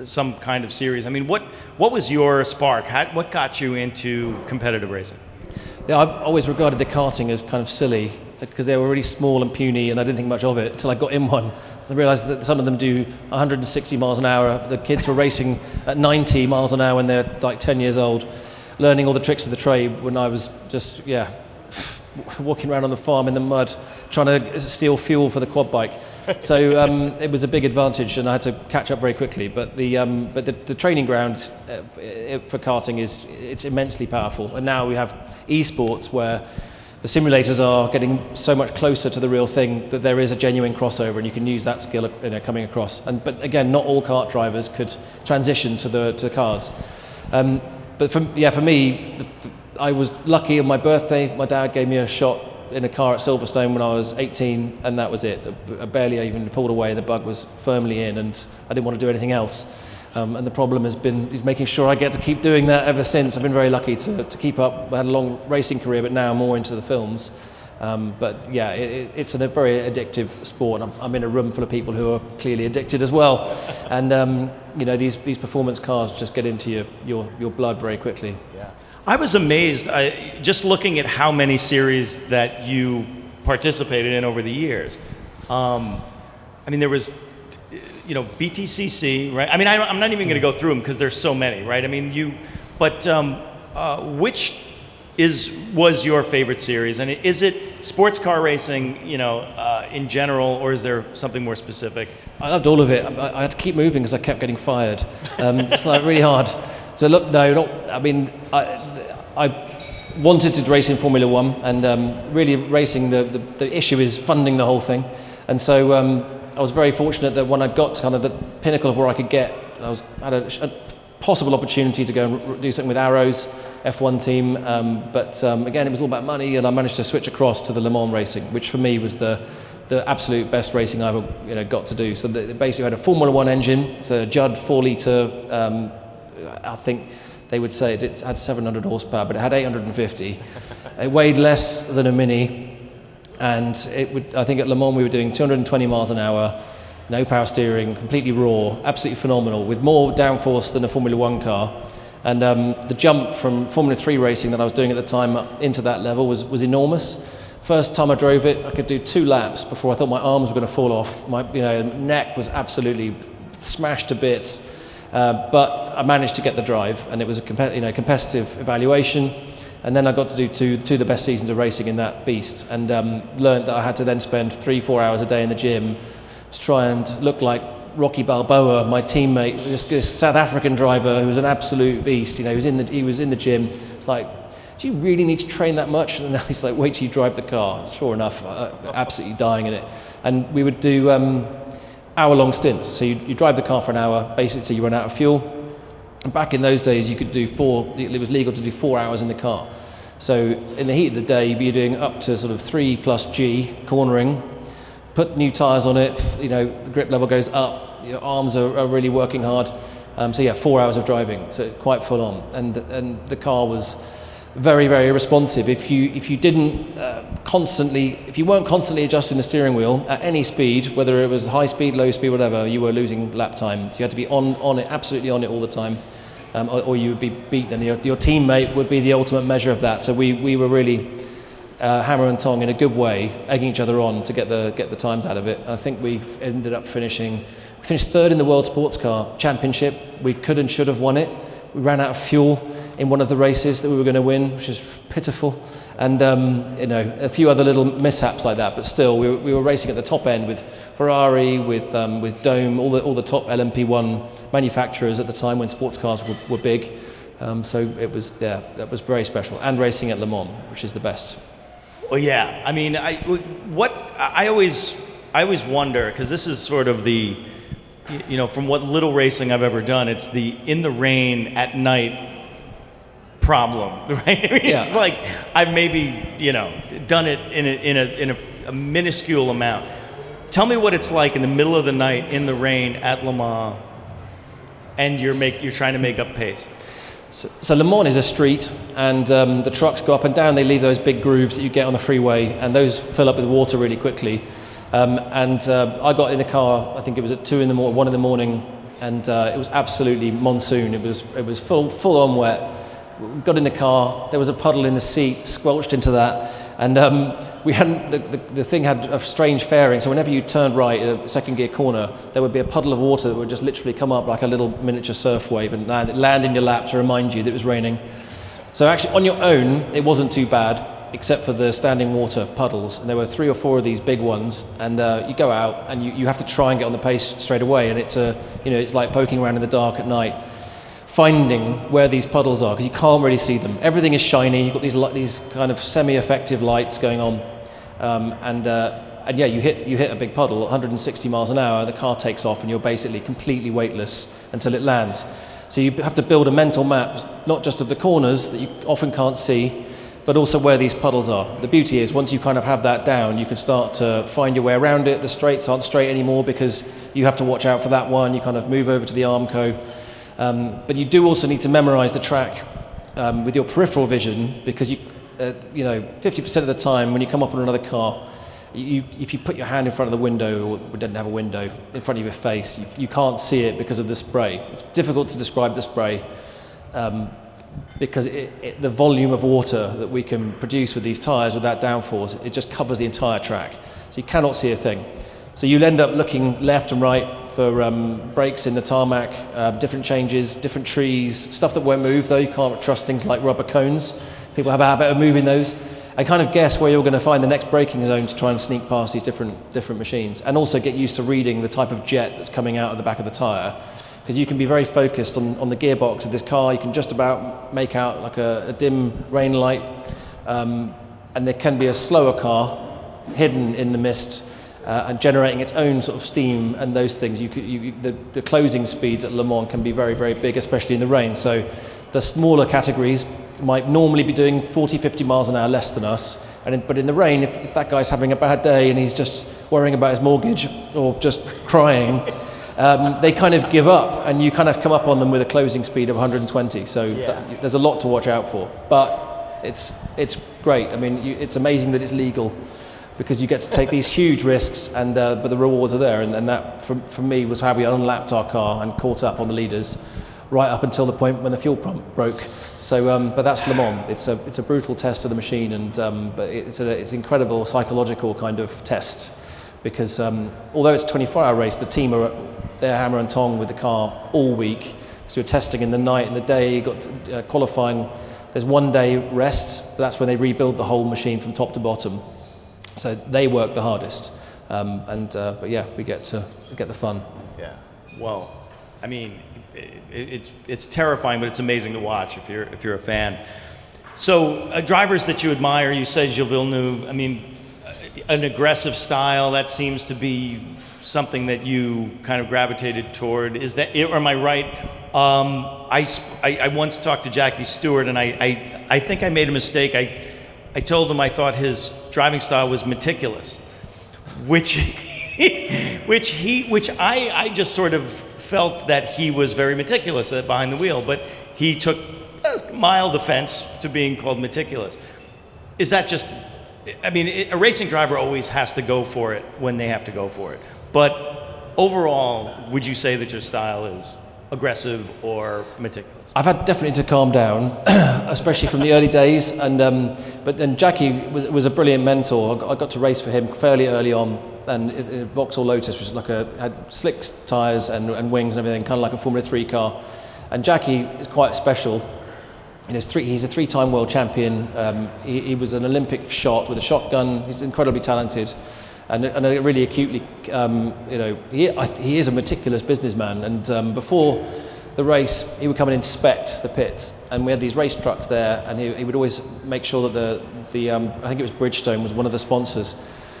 some kind of series. I mean, what was your spark? What got you into competitive racing? Yeah, I've always regarded the karting as kind of silly because they were really small and puny, and I didn't think much of it until I got in one. I realised that some of them do 160 miles an hour. The kids were racing at 90 miles an hour when they're like 10 years old, learning all the tricks of the trade when I was just, walking around on the farm in the mud, trying to steal fuel for the quad bike. So it was a big advantage, and I had to catch up very quickly. But the training ground for karting it's immensely powerful. And now we have esports where the simulators are getting so much closer to the real thing that there is a genuine crossover, and you can use that skill coming across. But again, not all kart drivers could transition to the cars. But for me, I was lucky on my birthday. My dad gave me a shot in a car at Silverstone when I was 18, and that was it. I barely even pulled away. The bug was firmly in, and I didn't want to do anything else. And the problem has been making sure I get to keep doing that ever since. I've been very lucky to keep up. I had a long racing career, but now I'm more into the films. It's a very addictive sport. I'm in a room full of people who are clearly addicted as well. And these performance cars just get into your blood very quickly. Yeah. I was amazed just looking at how many series that you participated in over the years. There was, BTCC, right? I mean, I'm not even going to go through them because there's so many, right? I mean, which was your favorite series? And is it sports car racing, in general, or is there something more specific? I loved all of it. I had to keep moving because I kept getting fired. It's like really hard. So look, no, not. I mean, I wanted to race in Formula One, and really racing. The issue is funding the whole thing, and so I was very fortunate that when I got to kind of the pinnacle of where I could get, I had a possible opportunity to go and do something with Arrow's F1 team, but again, it was all about money, and I managed to switch across to the Le Mans racing, which for me was the absolute best racing I ever got to do. So they basically had a Formula One engine. It's a Judd 4-litre. I think they would say it had 700 horsepower, but it had 850. It weighed less than a Mini, and I think at Le Mans we were doing 220 miles an hour, no power steering, completely raw, absolutely phenomenal, with more downforce than a Formula One car. And the jump from Formula 3 racing that I was doing at the time up into that level was enormous. First time I drove it, I could do 2 laps before I thought my arms were going to fall off. My neck was absolutely smashed to bits. But I managed to get the drive, and it was a competitive evaluation. And then I got to do two of the best seasons of racing in that beast, and learned that I had to then spend 3-4 hours a day in the gym to try and look like Rocky Balboa, my teammate, this South African driver who was an absolute beast. He was in the gym. It's like do you really need to train that much? And now he's like, wait till you drive the car. Sure enough, absolutely dying in it. And we would do hour-long stints. So you drive the car for an hour, basically till you run out of fuel. And back in those days, you could do it was legal to do 4 hours in the car. So in the heat of the day, you'd be doing up to sort of 3+G cornering, put new tyres on it, the grip level goes up, your arms are really working hard. So yeah, 4 hours of driving, so quite full on. And the car was very, very responsive. If you weren't constantly adjusting the steering wheel at any speed, whether it was high speed, low speed, whatever, you were losing lap time. So you had to be on it, absolutely on it all the time. Or you would be beaten, and your teammate would be the ultimate measure of that. So we were really hammer and tong in a good way, egging each other on to get the times out of it. I think we ended up finished third in the World Sports Car Championship. We could and should have won it. We ran out of fuel in one of the races that we were going to win, which is pitiful, and a few other little mishaps like that. But still, we were racing at the top end with Ferrari, with Dome, all the top LMP1 manufacturers at the time when sports cars were big. So that was very special, and racing at Le Mans, which is the best. Well, yeah. I mean, I always wonder, because this is sort of the, from what little racing I've ever done, it's the in the rain at night problem, right? I mean, It's like I've maybe done it in a minuscule amount. Tell me what it's like in the middle of the night in the rain at Le Mans, and you're trying to make up pace. So Le Mans is a street, and the trucks go up and down. They leave those big grooves that you get on the freeway, and those fill up with water really quickly. I got in the car, I think it was at 1 in the morning, and it was absolutely monsoon. It was full on wet. We got in the car, there was a puddle in the seat, squelched into that, and the thing had a strange fairing, so whenever you turned right in a second gear corner, there would be a puddle of water that would just literally come up like a little miniature surf wave and land in your lap to remind you that it was raining. So actually on your own, it wasn't too bad, except for the standing water puddles, and there were 3 or 4 of these big ones, and you go out and you have to try and get on the pace straight away, and it's like poking around in the dark at night, finding where these puddles are, because you can't really see them. Everything is shiny. You've got these kind of semi-effective lights going on, and you hit a big puddle at 160 miles an hour. The car takes off, and you're basically completely weightless until it lands. So you have to build a mental map, not just of the corners that you often can't see, but also where these puddles are. The beauty is, once you kind of have that down, you can start to find your way around it. The straights aren't straight anymore because you have to watch out for that one. You kind of move over to the Armco. But you do also need to memorize the track with your peripheral vision, because 50% of the time when you come up on another car, if you put your hand in front of the window, or we didn't have a window, in front of your face, you can't see it because of the spray. It's difficult to describe the spray because the volume of water that we can produce with these tyres with that downforce, it just covers the entire track. So you cannot see a thing. So you'll end up looking left and right for breaks in the tarmac, different changes, different trees, stuff that won't move though. You can't trust things like rubber cones. People have a habit of moving those, and kind of guess where you're going to find the next braking zone to try and sneak past these different machines, and also get used to reading the type of jet that's coming out of the back of the tyre, because you can be very focused on the gearbox of this car. You can just about make out like a dim rain light, and there can be a slower car hidden in the mist, and generating its own sort of steam and those things. The closing speeds at Le Mans can be very, very big, especially in the rain. So the smaller categories might normally be doing 40, 50 miles an hour less than us. But in the rain, if that guy's having a bad day and he's just worrying about his mortgage or just crying, they kind of give up, and you kind of come up on them with a closing speed of 120. So there's a lot to watch out for. But it's great. I mean, it's amazing that it's legal, because you get to take these huge risks, and but the rewards are there, and that for me was how we unlapped our car and caught up on the leaders right up until the point when the fuel pump broke. So but that's Le Mans. It's a brutal test of the machine, and but it's an incredible psychological kind of test, because although it's a 24-hour race, the team are there hammer and tong with the car all week. So we're testing in the night and the day. Got qualifying. There's 1 day rest, but that's when they rebuild the whole machine from top to bottom. So they work the hardest, but yeah, we get the fun. Yeah. Well, I mean, it's terrifying, but it's amazing to watch if you're a fan. So drivers that you admire, you said Gilles Villeneuve. I mean, an aggressive style, that seems to be something that you kind of gravitated toward. Is that it, or am I right? I once talked to Jackie Stewart, and I think I made a mistake. I told him I thought his driving style was meticulous, which I just sort of felt that he was very meticulous behind the wheel, but he took a mild offense to being called meticulous. Is that just, I mean, a racing driver always has to go for it when they have to go for it. But overall, would you say that your style is aggressive or meticulous? I've had definitely to calm down, especially from the early days. But then Jackie was a brilliant mentor. I got to race for him fairly early on, and Vauxhall Lotus, which is had slick tyres and wings and everything, kind of like a Formula 3 car. And Jackie is quite special. He's a three-time world champion. He was an Olympic shot with a shotgun. He's incredibly talented, and really acutely, he is a meticulous businessman. And before the race, he would come and inspect the pits, and we had these race trucks there, and he would always make sure that the I think it was Bridgestone was one of the sponsors.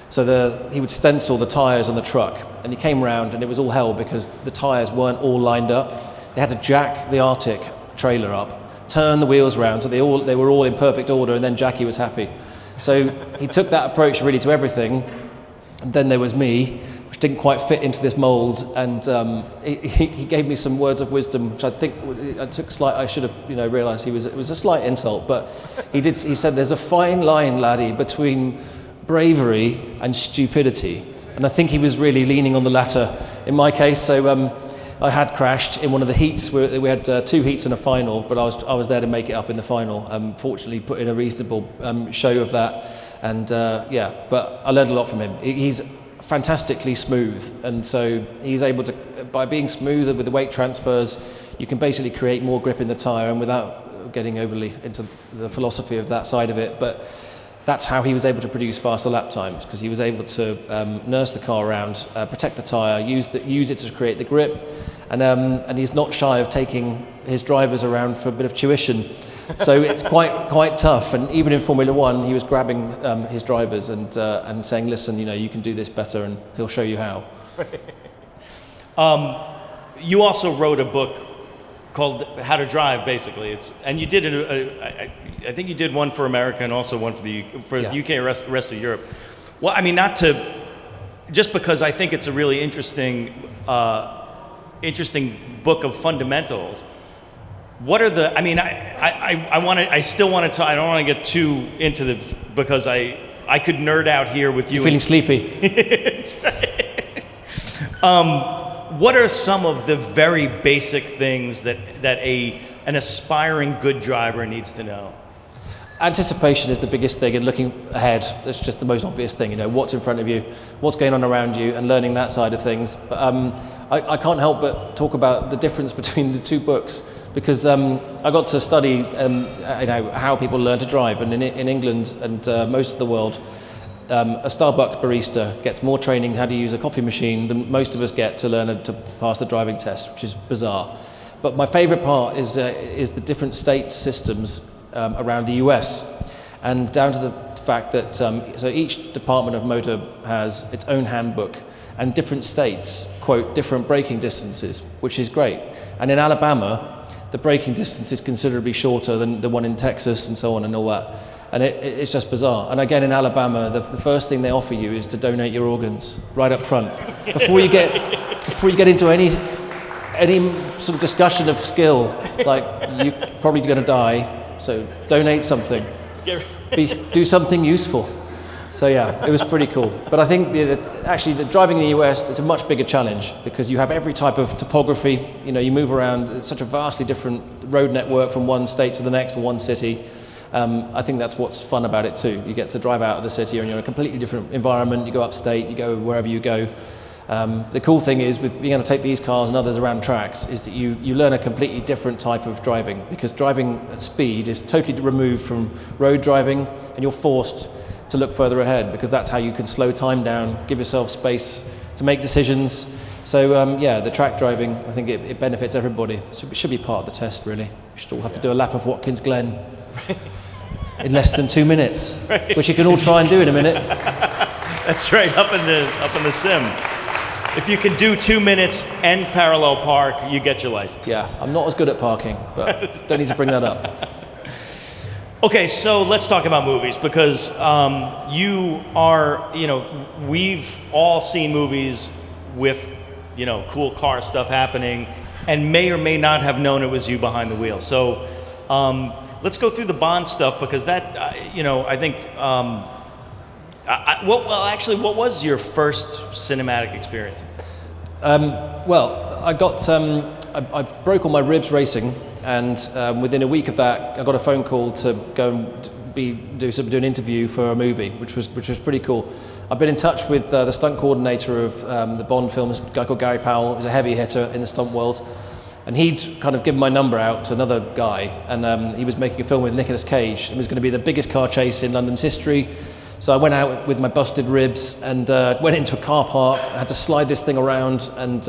So he would stencil the tyres on the truck, and he came round, and it was all hell because the tyres weren't all lined up. They had to jack the Arctic trailer up, turn the wheels round so they were all in perfect order, and then Jackie was happy. So he took that approach really to everything. And then there was me, which didn't quite fit into this mould, and he gave me some words of wisdom, which I think I should have realised it was a slight insult, but he said there's a fine line, laddie, between bravery and stupidity, and I think he was really leaning on the latter in my case. So I had crashed in one of the heats. We had 2 heats and a final, but I was there to make it up in the final. Fortunately, put in a reasonable show of that, and but I learned a lot from him. He's fantastically smooth, and so he's able to, by being smoother with the weight transfers, you can basically create more grip in the tyre, and without getting overly into the philosophy of that side of it, but that's how he was able to produce faster lap times, because he was able to nurse the car around, protect the tyre, use it to create the grip, and he's not shy of taking his drivers around for a bit of tuition. So it's quite tough. And even in Formula One, he was grabbing his drivers and saying, "Listen, you can do this better," and he'll show you how. You also wrote a book called How to Drive, basically. And you did I think you did one for America and also one for the UK and rest of Europe. Well, I mean, just because I think it's a really interesting book of fundamentals. What are the? I mean, I still want to. I don't want to get too into the, because I could nerd out here with you. You're feeling sleepy. What are some of the very basic things that an aspiring good driver needs to know? Anticipation is the biggest thing, and looking ahead. That's just the most obvious thing. What's in front of you, what's going on around you, and learning that side of things. But I can't help but talk about the difference between the 2 books, because I got to study how people learn to drive, and in England and most of the world, a Starbucks barista gets more training how to use a coffee machine than most of us get to learn to pass the driving test, which is bizarre. But my favourite part is the different state systems around the US, and down to the fact that so each department of motor has its own handbook, and different states quote different braking distances, which is great. And in Alabama, the braking distance is considerably shorter than the one in Texas and so on and all that. And it's just bizarre. And again, in Alabama, the first thing they offer you is to donate your organs right up front. Before you get into any sort of discussion of skill, like, you're probably going to die, so donate something. Do something useful. So yeah, it was pretty cool. But I think actually the driving in the US, it's a much bigger challenge, because you have every type of topography. You move around. It's such a vastly different road network from one state to the next, or one city. I think that's what's fun about it too. You get to drive out of the city, and you're in a completely different environment. You go upstate, you go wherever you go. The cool thing is, with being able to take these cars and others around tracks, is that you learn a completely different type of driving, because driving at speed is totally removed from road driving, and you're forced to look further ahead, because that's how you can slow time down, give yourself space to make decisions. So the track driving, I think it benefits everybody. So it should be part of the test, really. We should all have to do a lap of Watkins Glen. in less than 2 minutes, which you can all try and do in a minute. That's right, up in the sim. If you can do 2 minutes and parallel park, you get your license. Yeah, I'm not as good at parking, but don't need to bring that up. Okay, so let's talk about movies because you are, we've all seen movies with, cool car stuff happening and may or may not have known it was you behind the wheel. So let's go through the Bond stuff because that, I think, what was your first cinematic experience? I broke all my ribs racing, and within a week of that, I got a phone call to go and do an interview for a movie, which was pretty cool. I've been in touch with the stunt coordinator of the Bond films, a guy called Gary Powell, who's a heavy hitter in the stunt world, and he'd kind of given my number out to another guy, and he was making a film with Nicolas Cage. It was going to be the biggest car chase in London's history. So I went out with my busted ribs and went into a car park. I had to slide this thing around, and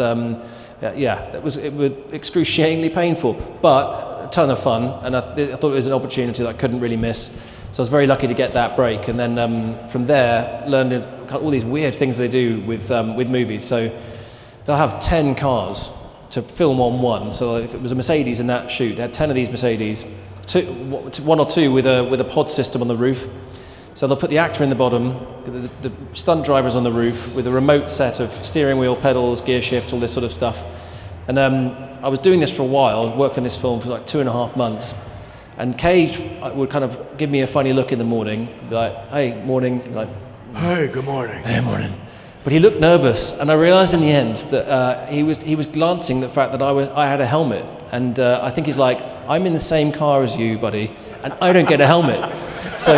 it was excruciatingly painful, but a ton of fun. And I thought it was an opportunity that I couldn't really miss. So I was very lucky to get that break. And then from there, learned all these weird things they do with movies. So they'll have 10 cars to film on one. So if it was a Mercedes in that shoot, they had 10 of these Mercedes, one or two with a pod system on the roof. So they'll put the actor in the bottom, the stunt drivers on the roof with a remote set of steering wheel, pedals, gear shift, all this sort of stuff. And I was doing this for a while, working on this film for like 2.5 months. And Cage would kind of give me a funny look in the morning, be like, "Hey, morning," like, "Hey, good morning." "Hey, morning." But he looked nervous, and I realised in the end that he was glancing at the fact that I had a helmet, and I think he's like, "I'm in the same car as you, buddy, and I don't get a helmet. So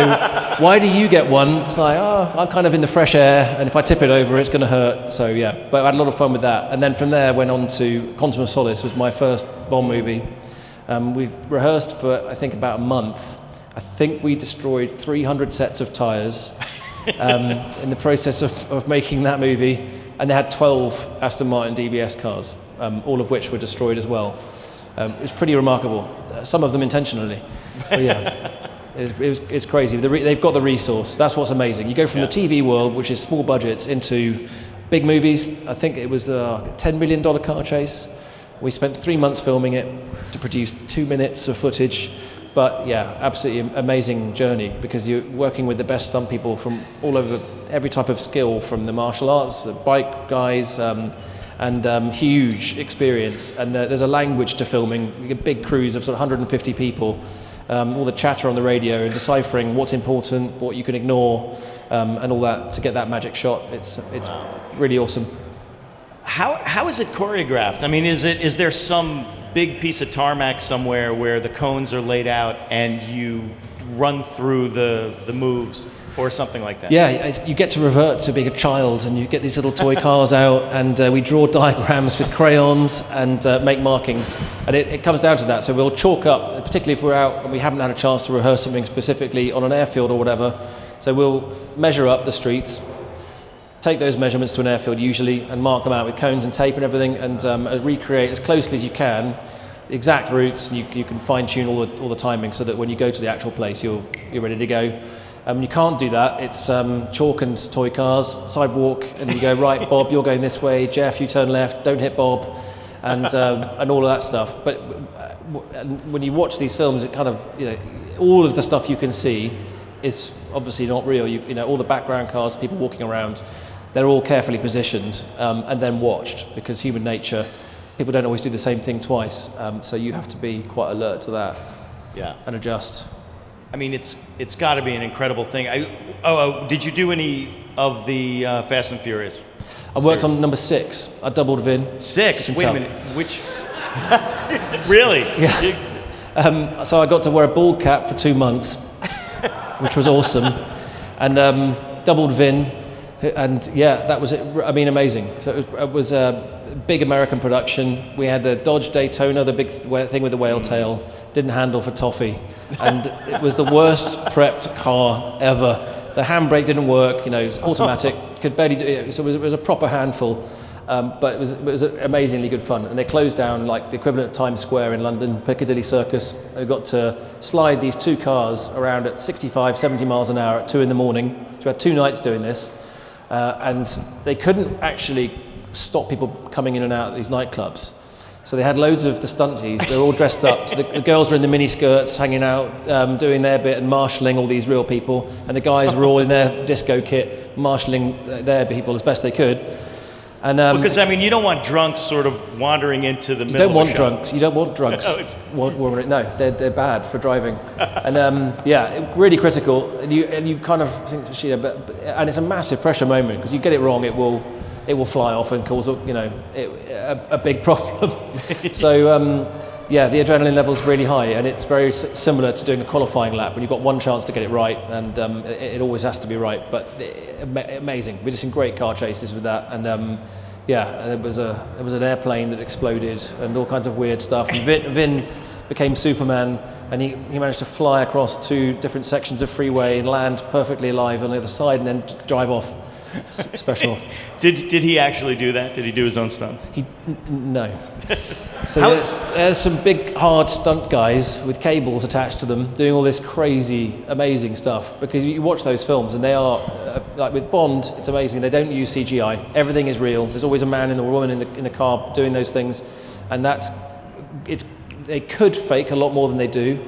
why do you get one?" It's like, "Oh, I'm kind of in the fresh air, and if I tip it over, it's going to hurt." So yeah, but I had a lot of fun with that. And then from there, went on to Quantum of Solace, was my first Bond movie. We rehearsed for, I think, about a month. I think we destroyed 300 sets of tyres in the process of making that movie. And they had 12 Aston Martin DBS cars, all of which were destroyed as well. It was pretty remarkable. Some of them intentionally. But yeah. It's crazy. They've got the resource. That's what's amazing. You go from the TV world, which is small budgets, into big movies. I think it was a $10 million car chase. We spent 3 months filming it to produce 2 minutes of footage. But yeah, absolutely amazing journey because you're working with the best stunt people from all over, every type of skill, from the martial arts, the bike guys, and huge experience. And there's a language to filming. You get big crews of sort of 150 people. All the chatter on the radio and deciphering what's important, what you can ignore, and all that to get that magic shot. It's really awesome. How is it choreographed? I mean, is there some big piece of tarmac somewhere where the cones are laid out and you run through the moves or something like that? Yeah, you get to revert to being a child, and you get these little toy cars out, and we draw diagrams with crayons and make markings, and it comes down to that. So we'll chalk up, particularly if we're out and we haven't had a chance to rehearse something specifically on an airfield or whatever. So we'll measure up the streets, take those measurements to an airfield usually, and mark them out with cones and tape and everything, and recreate as closely as you can the exact routes, and you can fine-tune all the timing so that when you go to the actual place, you're ready to go. You can't do that. It's chalk and toy cars, sidewalk, and you go, "Right, Bob, you're going this way. Jeff, you turn left. Don't hit Bob," and all of that stuff. But when you watch these films, it kind of, all of the stuff you can see is obviously not real. All the background cars, people walking around, they're all carefully positioned and then watched, because human nature, people don't always do the same thing twice. So you have to be quite alert to that. Yeah. And adjust. I mean, it's got to be an incredible thing. Did you do any of the Fast and Furious? I worked on number 6. I doubled Vin. 6? Wait a minute. Which? Really? Yeah. So I got to wear a bald cap for 2 months, which was awesome, and doubled Vin, and yeah, that was it. I mean, amazing. So it was a big American production. We had a Dodge Daytona, the big thing with the whale tail, didn't handle for toffee, and it was the worst prepped car ever. The handbrake didn't work, it's automatic, could barely do it, so it was a proper handful. But it was amazingly good fun. And they closed down like the equivalent of Times Square in London, Piccadilly Circus. They got to slide these 2 cars around at 65, 70 miles an hour at 2 in the morning. So we had 2 nights doing this. And they couldn't actually stop people coming in and out of these nightclubs. So they had loads of the stunties. They're all dressed up. So the girls were in the mini skirts, hanging out, doing their bit and marshalling all these real people. And the guys were all in their disco kit, marshalling their people as best they could. And because I mean, you don't want drunks sort of wandering into the middle. You don't want of the show. drunks. You don't want drunks. No, they're bad for driving. And really critical. And you kind of think, and it's a massive pressure moment because you get it wrong, it will fly off and cause a big problem. So the adrenaline level's really high, and it's very similar to doing a qualifying lap when you've got one chance to get it right, and it always has to be right. But amazing. We did some great car chases with that, and there was an airplane that exploded and all kinds of weird stuff. And Vin became Superman, and he managed to fly across 2 different sections of freeway and land perfectly alive on the other side, and then drive off. Special. Did he actually do that? Did he do his own stunts? No. So there's some big, hard stunt guys with cables attached to them doing all this crazy, amazing stuff. Because you watch those films and they are, like with Bond, it's amazing. They don't use CGI. Everything is real. There's always a man and a woman in the car doing those things. And they could fake a lot more than they do.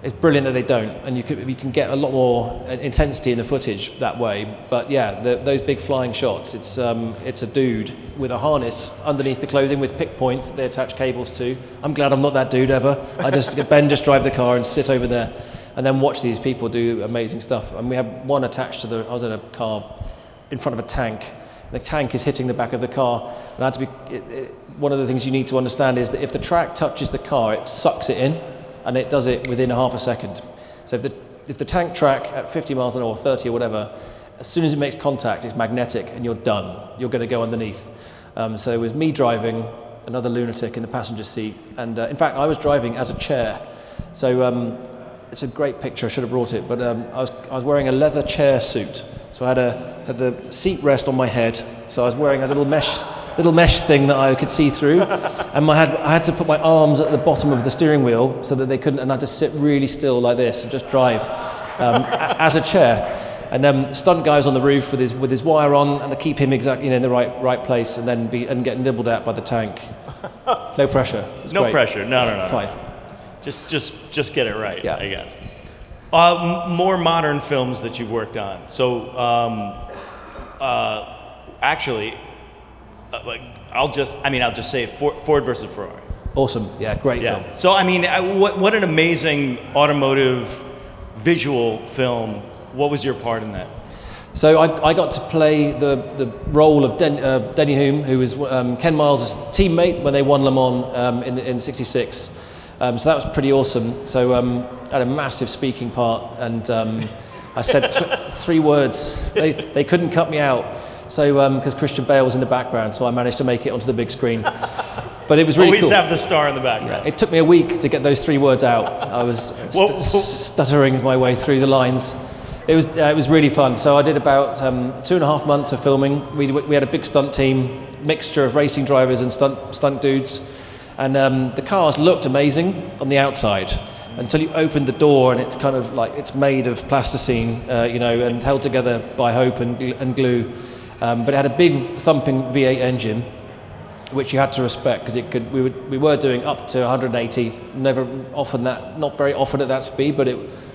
It's brilliant that they don't, and you can get a lot more intensity in the footage that way. But those big flying shots, it's a dude with a harness underneath the clothing with pick points that they attach cables to. I'm glad I'm not that dude ever. Ben just drive the car and sit over there, and then watch these people do amazing stuff. And we had one attached to I was in a car in front of a tank. The tank is hitting the back of the car, and I had to be. One of the things you need to understand is that if the track touches the car, it sucks it in. And it does it within a half a second. So if the tank track at 50 miles an hour, 30 or whatever, as soon as it makes contact, it's magnetic and you're done. You're going to go underneath. So it was me driving, another lunatic in the passenger seat, and in fact I was driving as a chair. So it's a great picture. I should have brought it, but I was wearing a leather chair suit. So I had the seat rest on my head. So I was wearing a little mesh thing that I could see through, and I had to put my arms at the bottom of the steering wheel so that they couldn't, and I had to sit really still like this and just drive as a chair. And stunt guy was on the roof with his wire on, and to keep him exactly in the right place, and then get nibbled at by the tank. No pressure. No great. Pressure. No. Fine. Just get it right. Yeah. I guess. More modern films that you've worked on. So actually. I'll just say it, Ford versus Ferrari. Awesome, great film. So I mean, what an amazing automotive visual film. What was your part in that? So I got to play the role of Denny Hume, who was Ken Miles' teammate when they won Le Mans in '66. So that was pretty awesome. So I had a massive speaking part, and I said 3 words. They couldn't cut me out. So, because Christian Bale was in the background, so I managed to make it onto the big screen. But it was really Always cool. have the star in the background. Yeah, it took me a week to get those 3 words out. I was stuttering my way through the lines. It was really fun. So I did about 2.5 months of filming. We had a big stunt team, mixture of racing drivers and stunt dudes, and the cars looked amazing on the outside until you opened the door, and it's kind of like it's made of plasticine, and held together by hope and glue. But it had a big thumping V8 engine, which you had to respect because we were doing up to 180. Not very often at that speed, but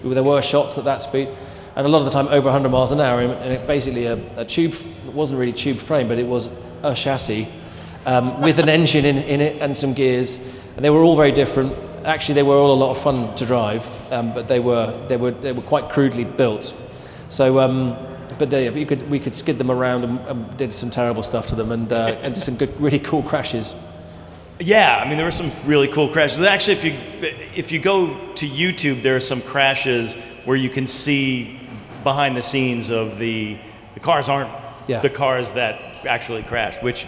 there were shots at that speed, and a lot of the time over 100 miles an hour. And it basically a tube. It wasn't really tube frame, but it was a chassis with an engine in it and some gears, and they were all very different. Actually, they were all a lot of fun to drive, but they were quite crudely built. So. But we could skid them around and did some terrible stuff to them, and did some good, really cool crashes. Yeah, I mean there were some really cool crashes. Actually, if you go to YouTube, there are some crashes where you can see behind the scenes of the cars aren't the cars that actually crashed, which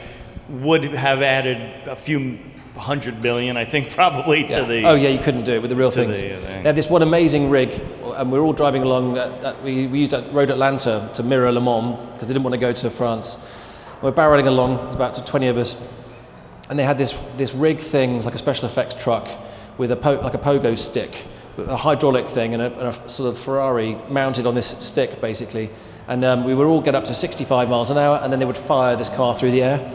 would have added a few 100 million, I think, probably to the. Oh yeah, you couldn't do it with the real things. They had this one amazing rig, and we were all driving along. We used Road Atlanta to mirror Le Mans because they didn't want to go to France. We're barreling along, there's about 20 of us, and they had this rig thing, it's like a special effects truck with like a pogo stick, a hydraulic thing, and a sort of Ferrari mounted on this stick, basically. And we would all get up to 65 miles an hour, and then they would fire this car through the air.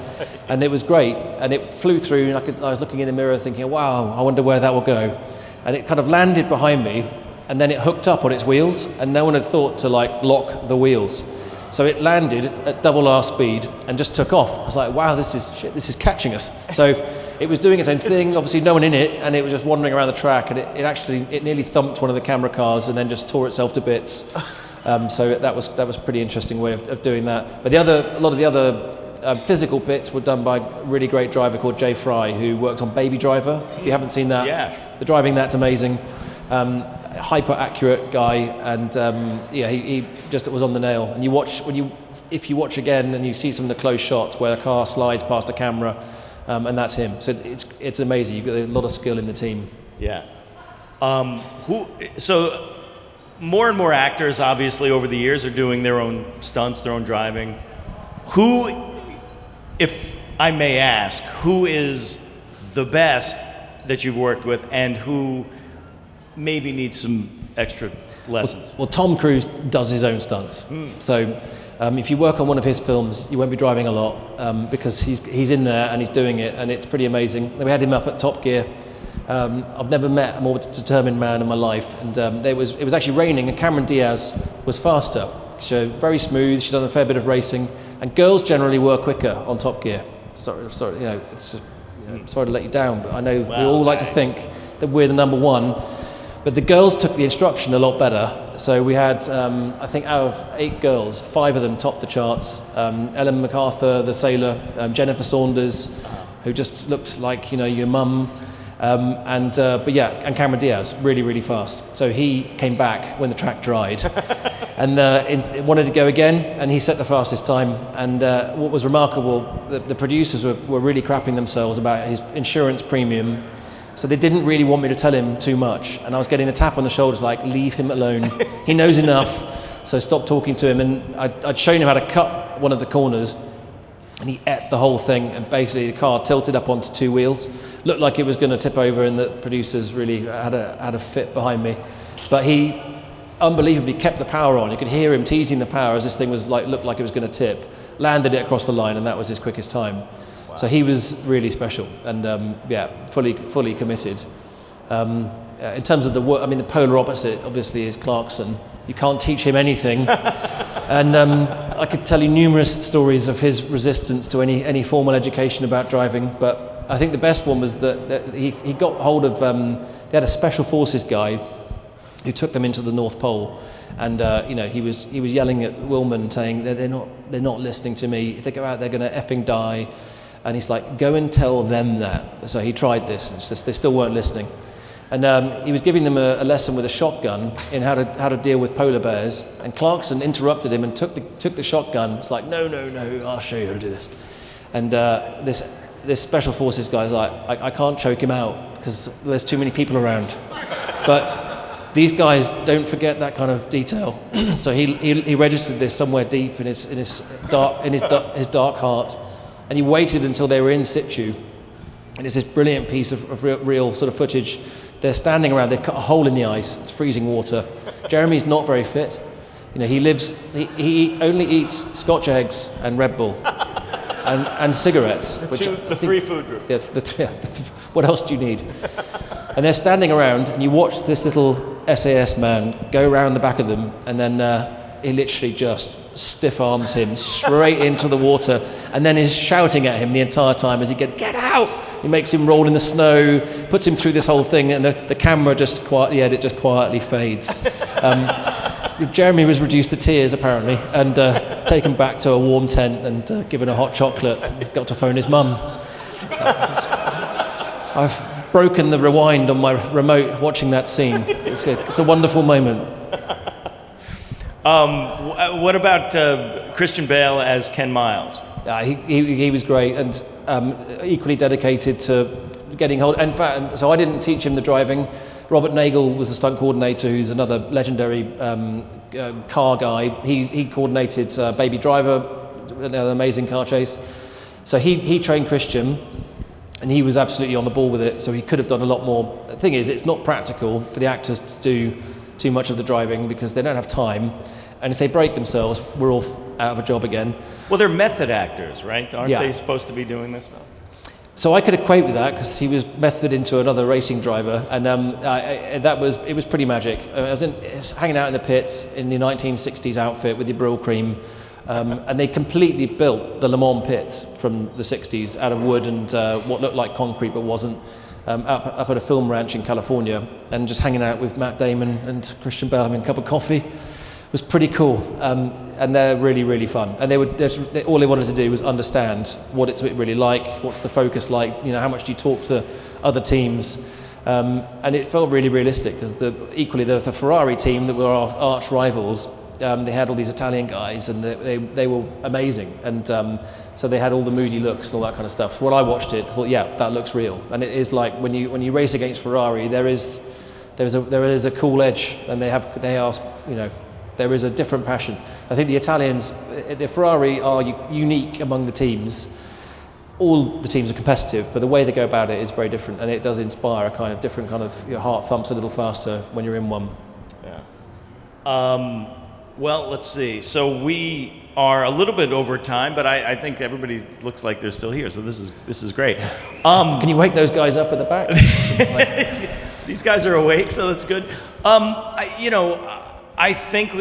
And it was great. And it flew through, and I was looking in the mirror thinking, wow, I wonder where that will go. And it kind of landed behind me, and then it hooked up on its wheels, and no one had thought to lock the wheels. So it landed at double our speed and just took off. I was like, wow, this is catching us. So it was doing its own thing, obviously no one in it, and it was just wandering around the track, and it nearly thumped one of the camera cars and then just tore itself to bits. So that was a pretty interesting way of doing that. But a lot of the other physical bits were done by a really great driver called Jay Fry, who worked on Baby Driver. If you haven't seen that, the driving that's amazing. Hyper accurate guy, and he just was on the nail. And if you watch again and you see some of the close shots where a car slides past a camera, and that's him. So it's amazing. There's a lot of skill in the team. Yeah. So more and more actors, obviously, over the years are doing their own stunts, their own driving. Who, if I may ask, who is the best that you've worked with, and who maybe needs some extra lessons? Well, Tom Cruise does his own stunts. So if you work on one of his films, you won't be driving a lot because he's in there and he's doing it, and it's pretty amazing. We had him up at Top Gear. I've never met a more determined man in my life, and it was actually raining, and Cameron Diaz was faster. So very smooth. She's done a fair bit of racing, and girls generally were quicker on Top Gear. Sorry, sorry to let you down, but I know we all like to think that we're the number one. But the girls took the instruction a lot better. So we had, I think, out of 8 girls, 5 of them topped the charts. Ellen MacArthur, the sailor, Jennifer Saunders, who just looked like your mum. And Cameron Diaz, really, really fast. So he came back when the track dried and wanted to go again, and he set the fastest time. And what was remarkable, the producers were really crapping themselves about his insurance premium. So they didn't really want me to tell him too much. And I was getting the tap on the shoulders like, leave him alone. He knows enough. So stop talking to him. And I'd shown him how to cut one of the corners, and he ate the whole thing, and basically the car tilted up onto 2 wheels. Looked like it was going to tip over, and the producers really had a fit behind me. But he unbelievably kept the power on. You could hear him teasing the power as this thing looked like it was going to tip. Landed it across the line, and that was his quickest time. Wow. So he was really special, and fully committed. In terms of the work, the polar opposite obviously is Clarkson. You can't teach him anything. And I could tell you numerous stories of his resistance to any formal education about driving, but I think the best one was that he got hold of, they had a special forces guy who took them into the North Pole, and he was yelling at Willman saying they're not listening to me. If they go out, they're going to effing die. And he's like, go and tell them that. So he tried this. It's just they still weren't listening. And he was giving them a lesson with a shotgun in how to deal with polar bears. And Clarkson interrupted him and took the shotgun. It's like, no, I'll show you how to do this. And this special forces guy's like, I can't choke him out because there's too many people around. But these guys don't forget that kind of detail. So he registered this somewhere deep in his dark heart, and he waited until they were in situ. And it's this brilliant piece of real sort of footage. They're standing around, they've cut a hole in the ice, it's freezing water. Jeremy's not very fit. He only eats Scotch eggs and Red Bull and cigarettes. The free food group. Yeah, what else do you need? And they're standing around, and you watch this little SAS man go around the back of them, and then he literally just stiff arms him straight into the water, and then is shouting at him the entire time as he get out. He makes him roll in the snow, puts him through this whole thing, and the camera just quietly fades. Jeremy was reduced to tears apparently, and taken back to a warm tent and given a hot chocolate. Got to phone his mum. I've broken the rewind on my remote watching that scene. It's a wonderful moment. What about Christian Bale as Ken Miles? He was great, and equally dedicated to getting hold. In fact, so I didn't teach him the driving. Robert Nagel was the stunt coordinator, who's another legendary car guy. He coordinated Baby Driver an amazing car chase. So he trained Christian, and he was absolutely on the ball with it, so he could have done a lot more. The thing is, it's not practical for the actors to do too much of the driving because they don't have time, and if they break themselves, we're all out of a job again. Well, they're method actors, right? Aren't Yeah. they supposed to be doing this stuff? So I could equate with that because he was method into another racing driver, and it was pretty magic. I was hanging out in the pits in the 1960s outfit with the Brill cream, and they completely built the Le Mans pits from the 60s out of wood and what looked like concrete but wasn't, up at a film ranch in California, and just hanging out with Matt Damon and Christian Bale having a cup of coffee was pretty cool. And they're really, really fun. And all they wanted to do was understand what it's really like, what's the focus like, how much do you talk to other teams. And it felt really realistic because equally the Ferrari team that were our arch rivals, they had all these Italian guys and they were amazing. And so they had all the moody looks and all that kind of stuff. When I watched it, I thought, yeah, that looks real. And it is like when you race against Ferrari, there is a cool edge, and there is a different passion. I think the Italians, the Ferrari are unique among the teams. All the teams are competitive, but the way they go about it is very different, and it does inspire a kind of different kind of, your heart thumps a little faster when you're in one. Yeah. Well, let's see. So we are a little bit over time, but I think everybody looks like they're still here, so this is great. Can you wake those guys up at the back? These guys are awake, so that's good. I think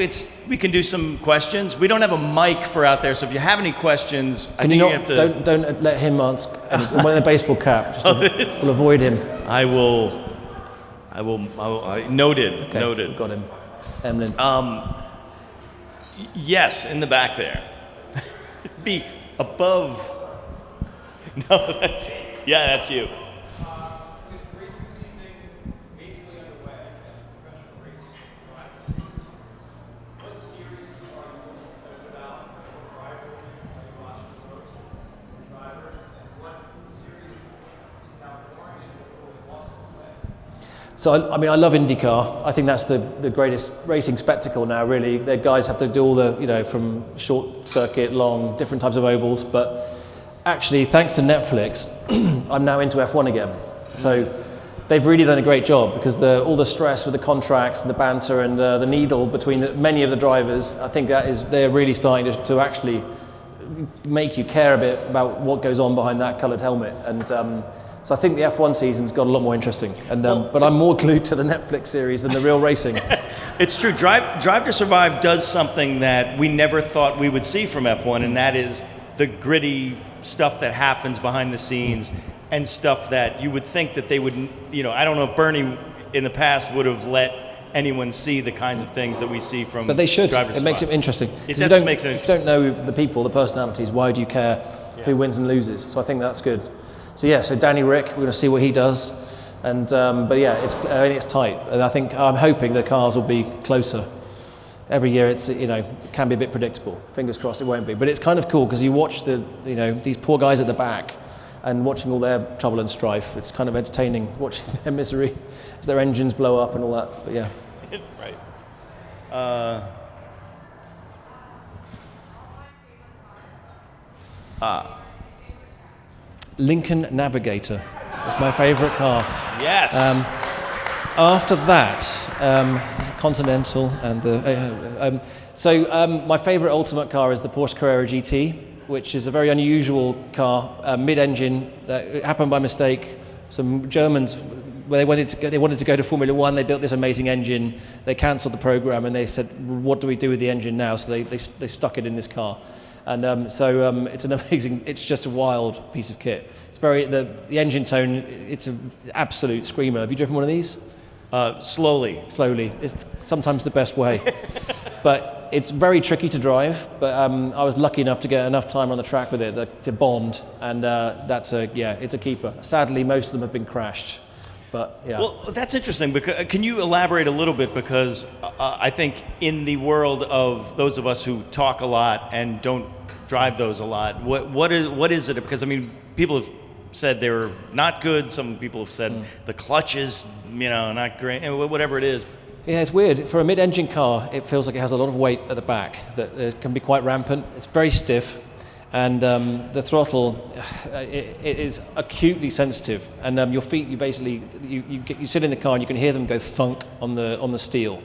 we can do some questions. We don't have a mic for out there, so if you have any questions, I think you have to. Don't let him ask. One in a baseball cap. We'll avoid him. I will. Noted. Okay, Noted. Got him. Emlyn. Yes, in the back there. Be above. No, that's you. So, I love IndyCar. I think that's the greatest racing spectacle now, really. The guys have to do all the, from short circuit, long, different types of ovals. But actually, thanks to Netflix, I'm now into F1 again. So they've really done a great job because all the stress with the contracts and the banter and the needle between many of the drivers, I think they're really starting to actually make you care a bit about what goes on behind that coloured helmet. And so I think the F1 season's got a lot more interesting, but I'm more glued to the Netflix series than the real racing. It's true. Drive to Survive does something that we never thought we would see from F1, and that is the gritty stuff that happens behind the scenes and stuff that you would think that they would, I don't know if Bernie in the past would have let anyone see the kinds of things that we see from. But they should. Drive to Survive. It makes it interesting. It definitely makes it interesting. If you don't know the people, the personalities, why do you care who wins and loses? So I think that's good. So Danny Rick, we're going to see what he does, and but yeah, it's tight, and I'm hoping the cars will be closer. Every year, it can be a bit predictable. Fingers crossed, it won't be. But it's kind of cool because you watch these poor guys at the back, and watching all their trouble and strife. It's kind of entertaining watching their misery as their engines blow up and all that. But yeah, right. Lincoln Navigator is my favourite car. Yes. After that, Continental and my favourite ultimate car is the Porsche Carrera GT, which is a very unusual car, mid-engine. That happened by mistake. Some Germans, where they wanted to go to Formula One, they built this amazing engine. They cancelled the program and they said, "What do we do with the engine now?" So they stuck it in this car. And it's an amazing, it's just a wild piece of kit. It's the engine tone, it's an absolute screamer. Have you driven one of these? Slowly. It's sometimes the best way. But it's very tricky to drive, but I was lucky enough to get enough time on the track with it to bond, and it's a keeper. Sadly, most of them have been crashed. But, yeah. Well, that's interesting. Because can you elaborate a little bit? Because I think in the world of those of us who talk a lot and don't drive those a lot, what is it? Because people have said they were not good. Some people have said the clutch is not great. Whatever it is. Yeah, it's weird. For a mid-engine car, it feels like it has a lot of weight at the back that can be quite rampant. It's very stiff. And the throttle, it is acutely sensitive. And your feet, you basically, you sit in the car and you can hear them go thunk on the steel.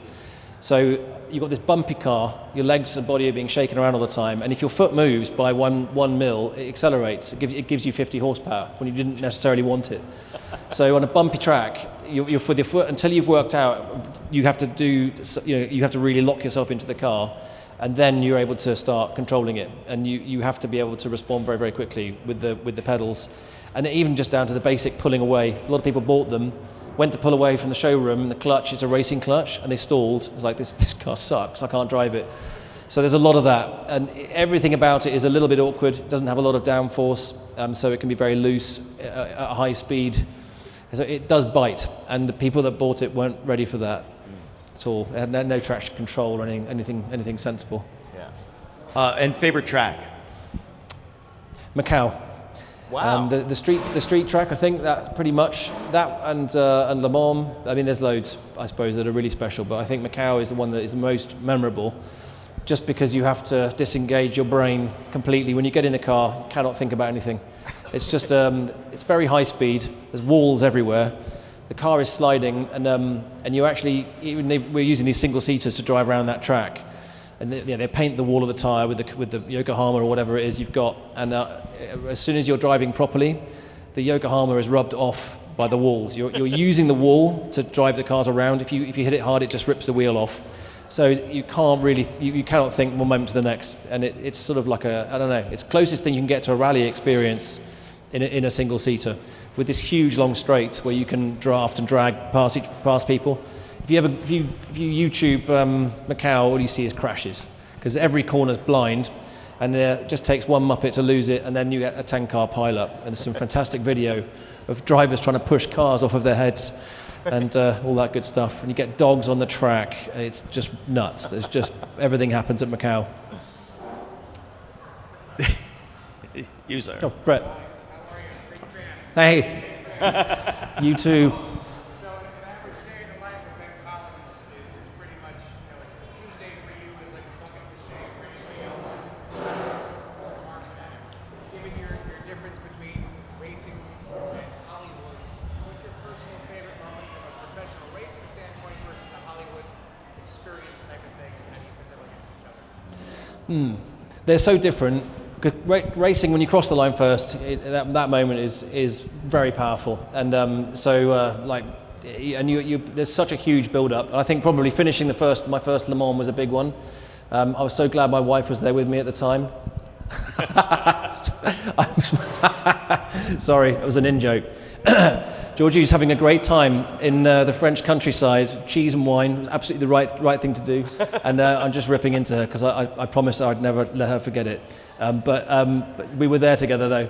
So you've got this bumpy car, your legs and body are being shaken around all the time, and if your foot moves by one mil, it accelerates. It gives you 50 horsepower when you didn't necessarily want it. So on a bumpy track, you're with your foot, until you've worked out, you have to you have to really lock yourself into the car, and then you're able to start controlling it. And you have to be able to respond very, very quickly with the pedals. And even just down to the basic pulling away. A lot of people bought them, went to pull away from the showroom, the clutch is a racing clutch, and they stalled. It's like, this car sucks, I can't drive it. So there's a lot of that, and everything about it is a little bit awkward. It doesn't have a lot of downforce, so it can be very loose at high speed. So it does bite, and the people that bought it weren't ready for that at all. They had no traction control or anything sensible. Yeah. And favorite track? Macau. Wow. The street track, I think that pretty much that and Le Mans. I mean, there's loads, I suppose, that are really special, but I think Macau is the one that is the most memorable, just because you have to disengage your brain completely when you get in the car. You cannot think about anything. It's just it's very high speed. There's walls everywhere. The car is sliding, and you actually, we're using these single seaters to drive around that track. And they paint the wall of the tyre with the Yokohama or whatever it is you've got. And as soon as you're driving properly, the Yokohama is rubbed off by the walls. You're using the wall to drive the cars around. If you hit it hard, it just rips the wheel off. So you can't really, you cannot think one moment to the next. And it's sort of like I don't know, it's the closest thing you can get to a rally experience in a single seater, with this huge long straight where you can draft and drag past people. If you YouTube Macau, all you see is crashes, because every corner's blind, and it just takes one Muppet to lose it, and then you get a 10-car pile-up. And there's some fantastic video of drivers trying to push cars off of their heads, and all that good stuff. And you get dogs on the track. It's just nuts. There's just everything happens at Macau. You, sir. Oh, Brett. Hey. You too. They're so different. Racing, when you cross the line first, that moment is very powerful, and there's such a huge build-up. I think probably finishing my first Le Mans was a big one. I was so glad my wife was there with me at the time. Sorry, it was an in-joke. Georgie's having a great time in the French countryside. Cheese and wine was absolutely the right thing to do. And I'm just ripping into her because I promised I'd never let her forget it. But we were there together though.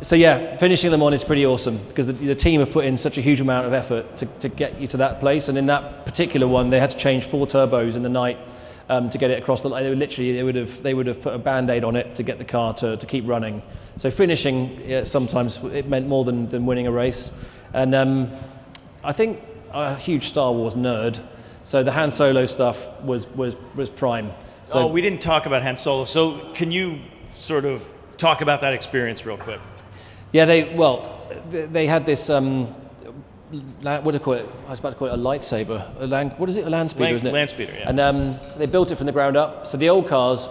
So yeah, finishing them on is pretty awesome because the team have put in such a huge amount of effort to get you to that place. And in that particular one, they had to change 4 turbos in the night to get it across the line. They would have put a Band-Aid on it to get the car to keep running. So finishing, sometimes it meant more than winning a race. And I think I'm a huge Star Wars nerd, so the Han Solo stuff was prime. So, we didn't talk about Han Solo. So can you sort of talk about that experience real quick? Yeah, they had this. What do you call it? I was about to call it a lightsaber. What is it? A land speeder, isn't it? Land speeder, yeah. And they built it from the ground up. So the old cars,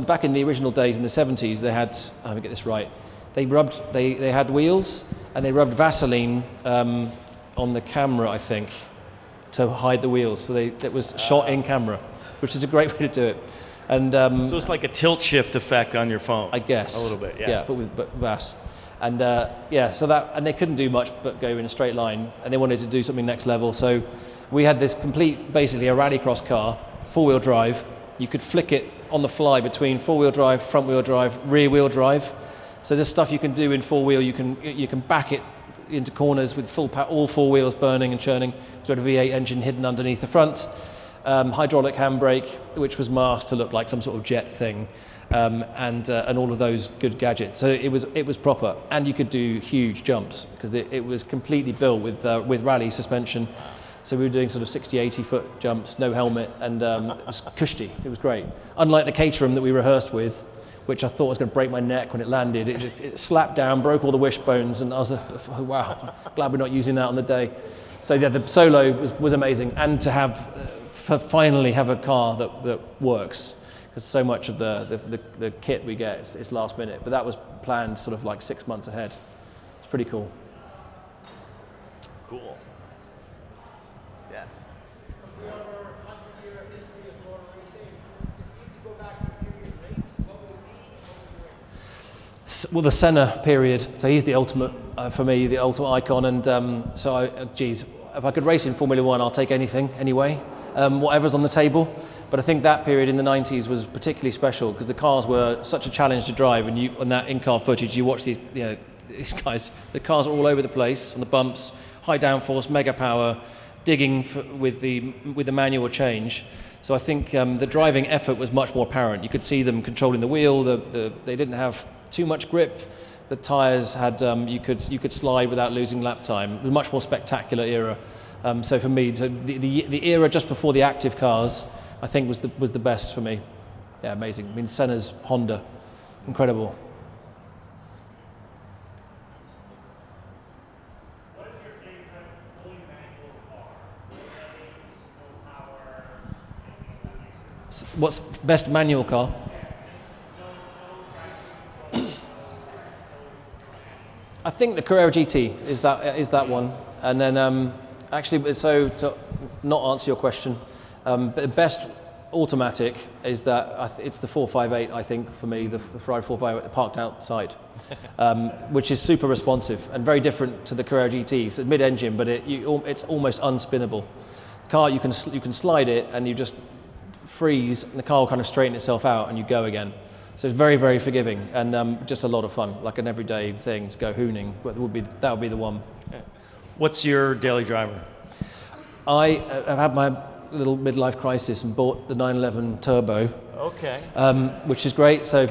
back in the original days in the 70s, they had. Let me get this right. They had wheels, and they rubbed Vaseline on the camera, I think, to hide the wheels. So it was shot in camera, which is a great way to do it. And so it's like a tilt shift effect on your phone, I guess. A little bit, yeah. Yeah, but Vas. And and they couldn't do much but go in a straight line, and they wanted to do something next level. So we had this basically a rallycross car, 4-wheel drive. You could flick it on the fly between 4-wheel drive, front-wheel drive, rear-wheel drive. So there's stuff you can do in 4-wheel. You can back it into corners with full power, all 4 wheels burning and churning. So a V8 engine hidden underneath the front. Hydraulic handbrake, which was masked to look like some sort of jet thing. And all of those good gadgets. So it was proper, and you could do huge jumps because it was completely built with rally suspension. So we were doing sort of 60, 80 foot jumps, no helmet, and it was cushy. It was great. Unlike the Caterham that we rehearsed with, which I thought was going to break my neck when it landed. It slapped down, broke all the wishbones, and I was like, wow, glad we're not using that on the day. So yeah, the solo was amazing, and to finally have a car that works, because so much of the kit we get is last minute. But that was planned sort of like 6 months ahead. It's pretty cool. Cool. Yes. Well, the Senna period. So he's the ultimate, for me, the ultimate icon. And geez, if I could race in Formula One, I'll take anything anyway, whatever's on the table. But I think that period in the 90s was particularly special because the cars were such a challenge to drive. And on that in-car footage, you watch these guys, the cars are all over the place on the bumps, high downforce, mega power, digging with the manual change. So I think the driving effort was much more apparent. You could see them controlling the wheel. They didn't have too much grip. The tyres had you could slide without losing lap time. It was a much more spectacular era. So for me, the era just before the active cars, I think was the best for me. Yeah, amazing. I mean, Senna's Honda, incredible. What is your favorite fully manual car? What's best manual car? I think the Carrera GT is that one, and then actually, so to not answer your question, but the best automatic is that it's the 458. I think for me, the Ferrari 458 parked outside, which is super responsive and very different to the Carrera GT. It's a mid-engine, but it's almost unspinnable. The car you can slide it and you just freeze, and the car will kind of straighten itself out, and you go again. So it's very, very forgiving and just a lot of fun, like an everyday thing to go hooning. That would be the one. What's your daily driver? I have had my little midlife crisis and bought the 911 Turbo. Okay. Which is great. So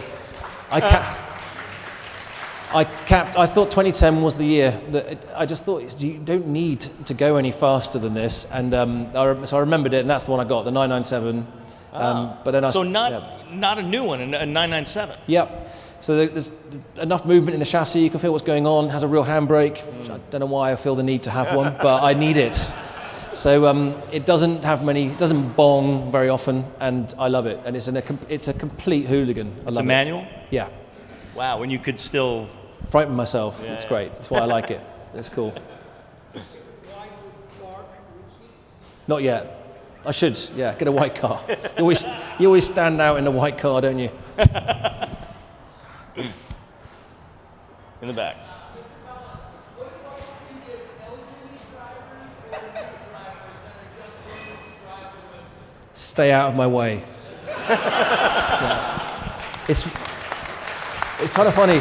I thought 2010 was the year that I just thought you don't need to go any faster than this, and so I remembered it, and that's the one I got, the 997. But then not a new one, a 997. Yep. So there's enough movement in the chassis. You can feel what's going on. Has a real handbrake. Which I don't know why I feel the need to have one, but I need it. So it doesn't bong very often, and I love it. And it's a complete hooligan. It's a manual? Yeah. Wow, when you could still frighten myself. Yeah, it's great. That's why I like it. It's cool. Not yet. I should, yeah, get a white car. You always stand out in a white car, don't you? In the back. Stay out of my way. Yeah. It's kind of funny.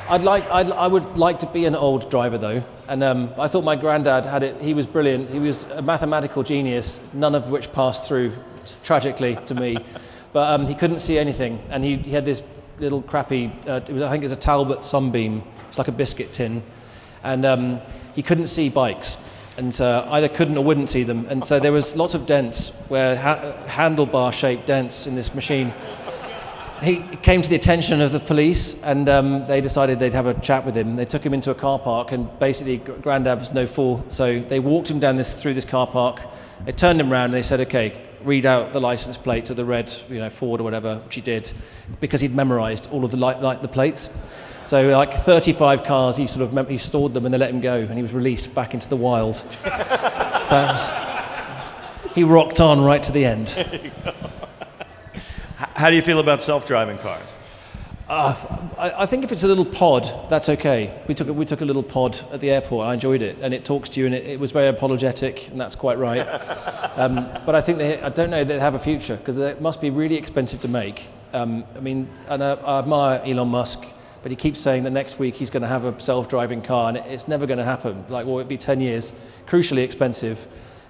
I would like to be an old driver though, and I thought my granddad had it. He was brilliant. He was a mathematical genius, none of which passed through, tragically to me. But he couldn't see anything, and he had this little crappy. I think it was a Talbot Sunbeam. It's like a biscuit tin, and he couldn't see bikes, and either couldn't or wouldn't see them. And so there was lots of dents, where handlebar-shaped dents in this machine. He came to the attention of the police, and they decided they'd have a chat with him. They took him into a car park, and basically Grandad was no fool. So they walked him down through this car park. They turned him around and they said, "Okay, read out the license plate to the red, Ford or whatever," which he did, because he'd memorised all of the plates. So like 35 cars, he stored them and they let him go, and he was released back into the wild. He rocked on right to the end. How do you feel about self-driving cars? I think if it's a little pod, that's okay. We took a little pod at the airport. I enjoyed it, and it talks to you, and it was very apologetic, and that's quite right. But I think I don't know they have a future, because it must be really expensive to make. I admire Elon Musk, but he keeps saying that next week he's going to have a self-driving car, and it's never going to happen. It'd be 10 years, crucially expensive.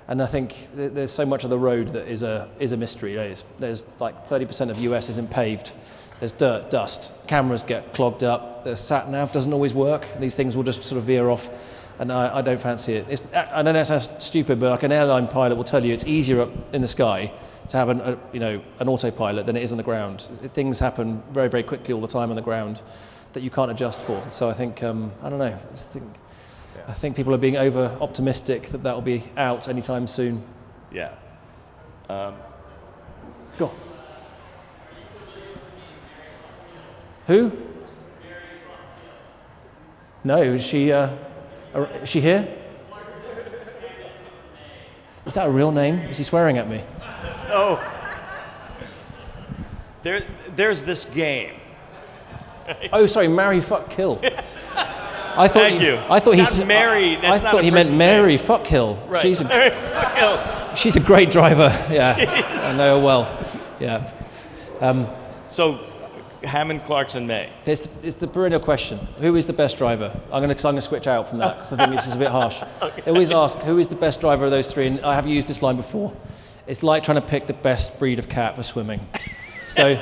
And I think there's so much of the road that is a mystery. There's like 30% of US isn't paved. There's dirt, dust, cameras get clogged up. The sat nav doesn't always work. These things will just sort of veer off, and I don't fancy it. I know that sounds stupid, but like an airline pilot will tell you, it's easier up in the sky to have an autopilot than it is on the ground. Things happen very, very quickly all the time on the ground that you can't adjust for. So I think, I don't know, I think people are being over optimistic that will be out anytime soon. Yeah. Go on. Who? No, is she here? Is that a real name? Is he swearing at me? So there's this game. Oh, sorry, marry, fuck, kill. I thought Thank you. I thought Not marry, that's I not thought a he meant person's Mary, name. fuck, kill. Right. Fuck you. She's a great driver. Yeah, Jeez. I know her well. Yeah. So Hammond, Clarkson, May. It's the perennial question. Who is the best driver? I'm going to switch out from that because I think this is a bit harsh. They always ask, who is the best driver of those three? And I have used this line before. It's like trying to pick the best breed of cat for swimming. So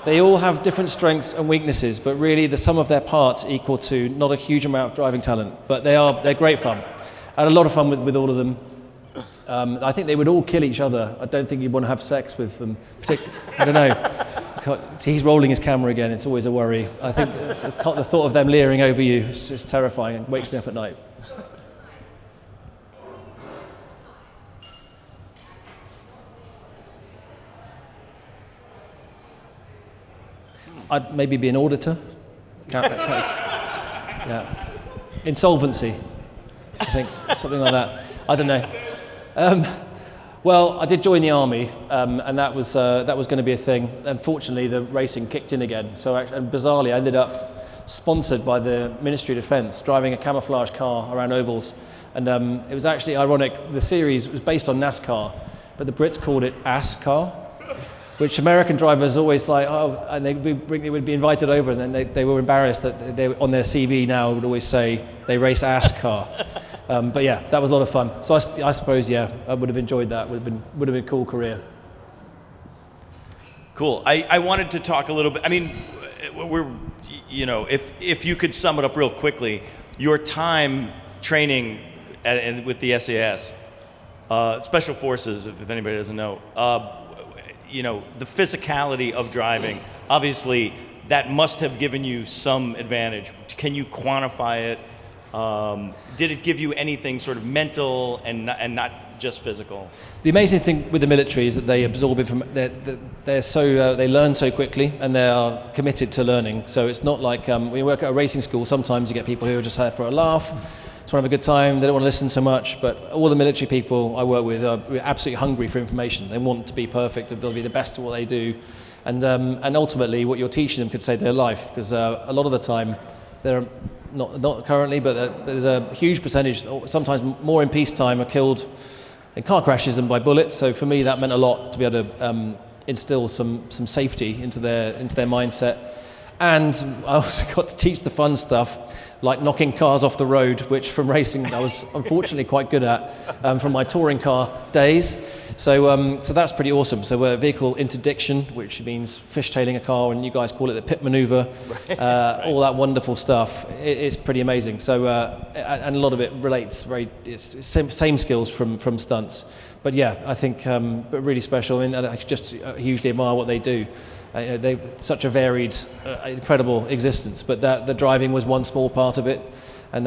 they all have different strengths and weaknesses, but really the sum of their parts equal to not a huge amount of driving talent. But they're great fun. I had a lot of fun with all of them. I think they would all kill each other. I don't think you'd want to have sex with them. I don't know. See, he's rolling his camera again. It's always a worry. I think the thought of them leering over you is just terrifying. It wakes me up at night. I'd maybe be an auditor. Yeah. Insolvency. I think something like that. I don't know. Well, I did join the army, and that was going to be a thing. Unfortunately, the racing kicked in again. So, and bizarrely, I ended up sponsored by the Ministry of Defence, driving a camouflage car around ovals. And it was actually ironic. The series was based on NASCAR, but the Brits called it ASCAR, which American drivers always like. Oh, and they would be invited over, and then they were embarrassed that they on their CV now would always say they race ASCAR. But yeah, that was a lot of fun. So I suppose, yeah, I would have enjoyed that. Would have been a cool career. Cool. I wanted to talk a little bit. I mean, if you could sum it up real quickly, your time training with the SAS, Special Forces, if anybody doesn't know, the physicality of driving, obviously, that must have given you some advantage. Can you quantify it? Did it give you anything sort of mental and not just physical? The amazing thing with the military is that they absorb it from. They learn so quickly, and they are committed to learning. So it's not like when you work at a racing school. Sometimes you get people who are just there for a laugh, just want to have a good time. They don't want to listen so much. But all the military people I work with are absolutely hungry for information. They want to be perfect. They'll be the best at what they do, and ultimately, what you're teaching them could save their life, because a lot of the time they're not currently, but there's a huge percentage, sometimes more in peacetime, are killed in car crashes than by bullets. So for me, that meant a lot to be able to instill some safety into their mindset. And I also got to teach the fun stuff, like knocking cars off the road, which from racing I was unfortunately quite good at from my touring car days. So that's pretty awesome. So vehicle interdiction, which means fishtailing a car, and you guys call it the pit maneuver, all that wonderful stuff. It's pretty amazing. So and a lot of it relates it's same skills from stunts. But yeah, I think really special. I mean, I just hugely admire what they do. They such a varied, incredible existence. But the driving was one small part of it, and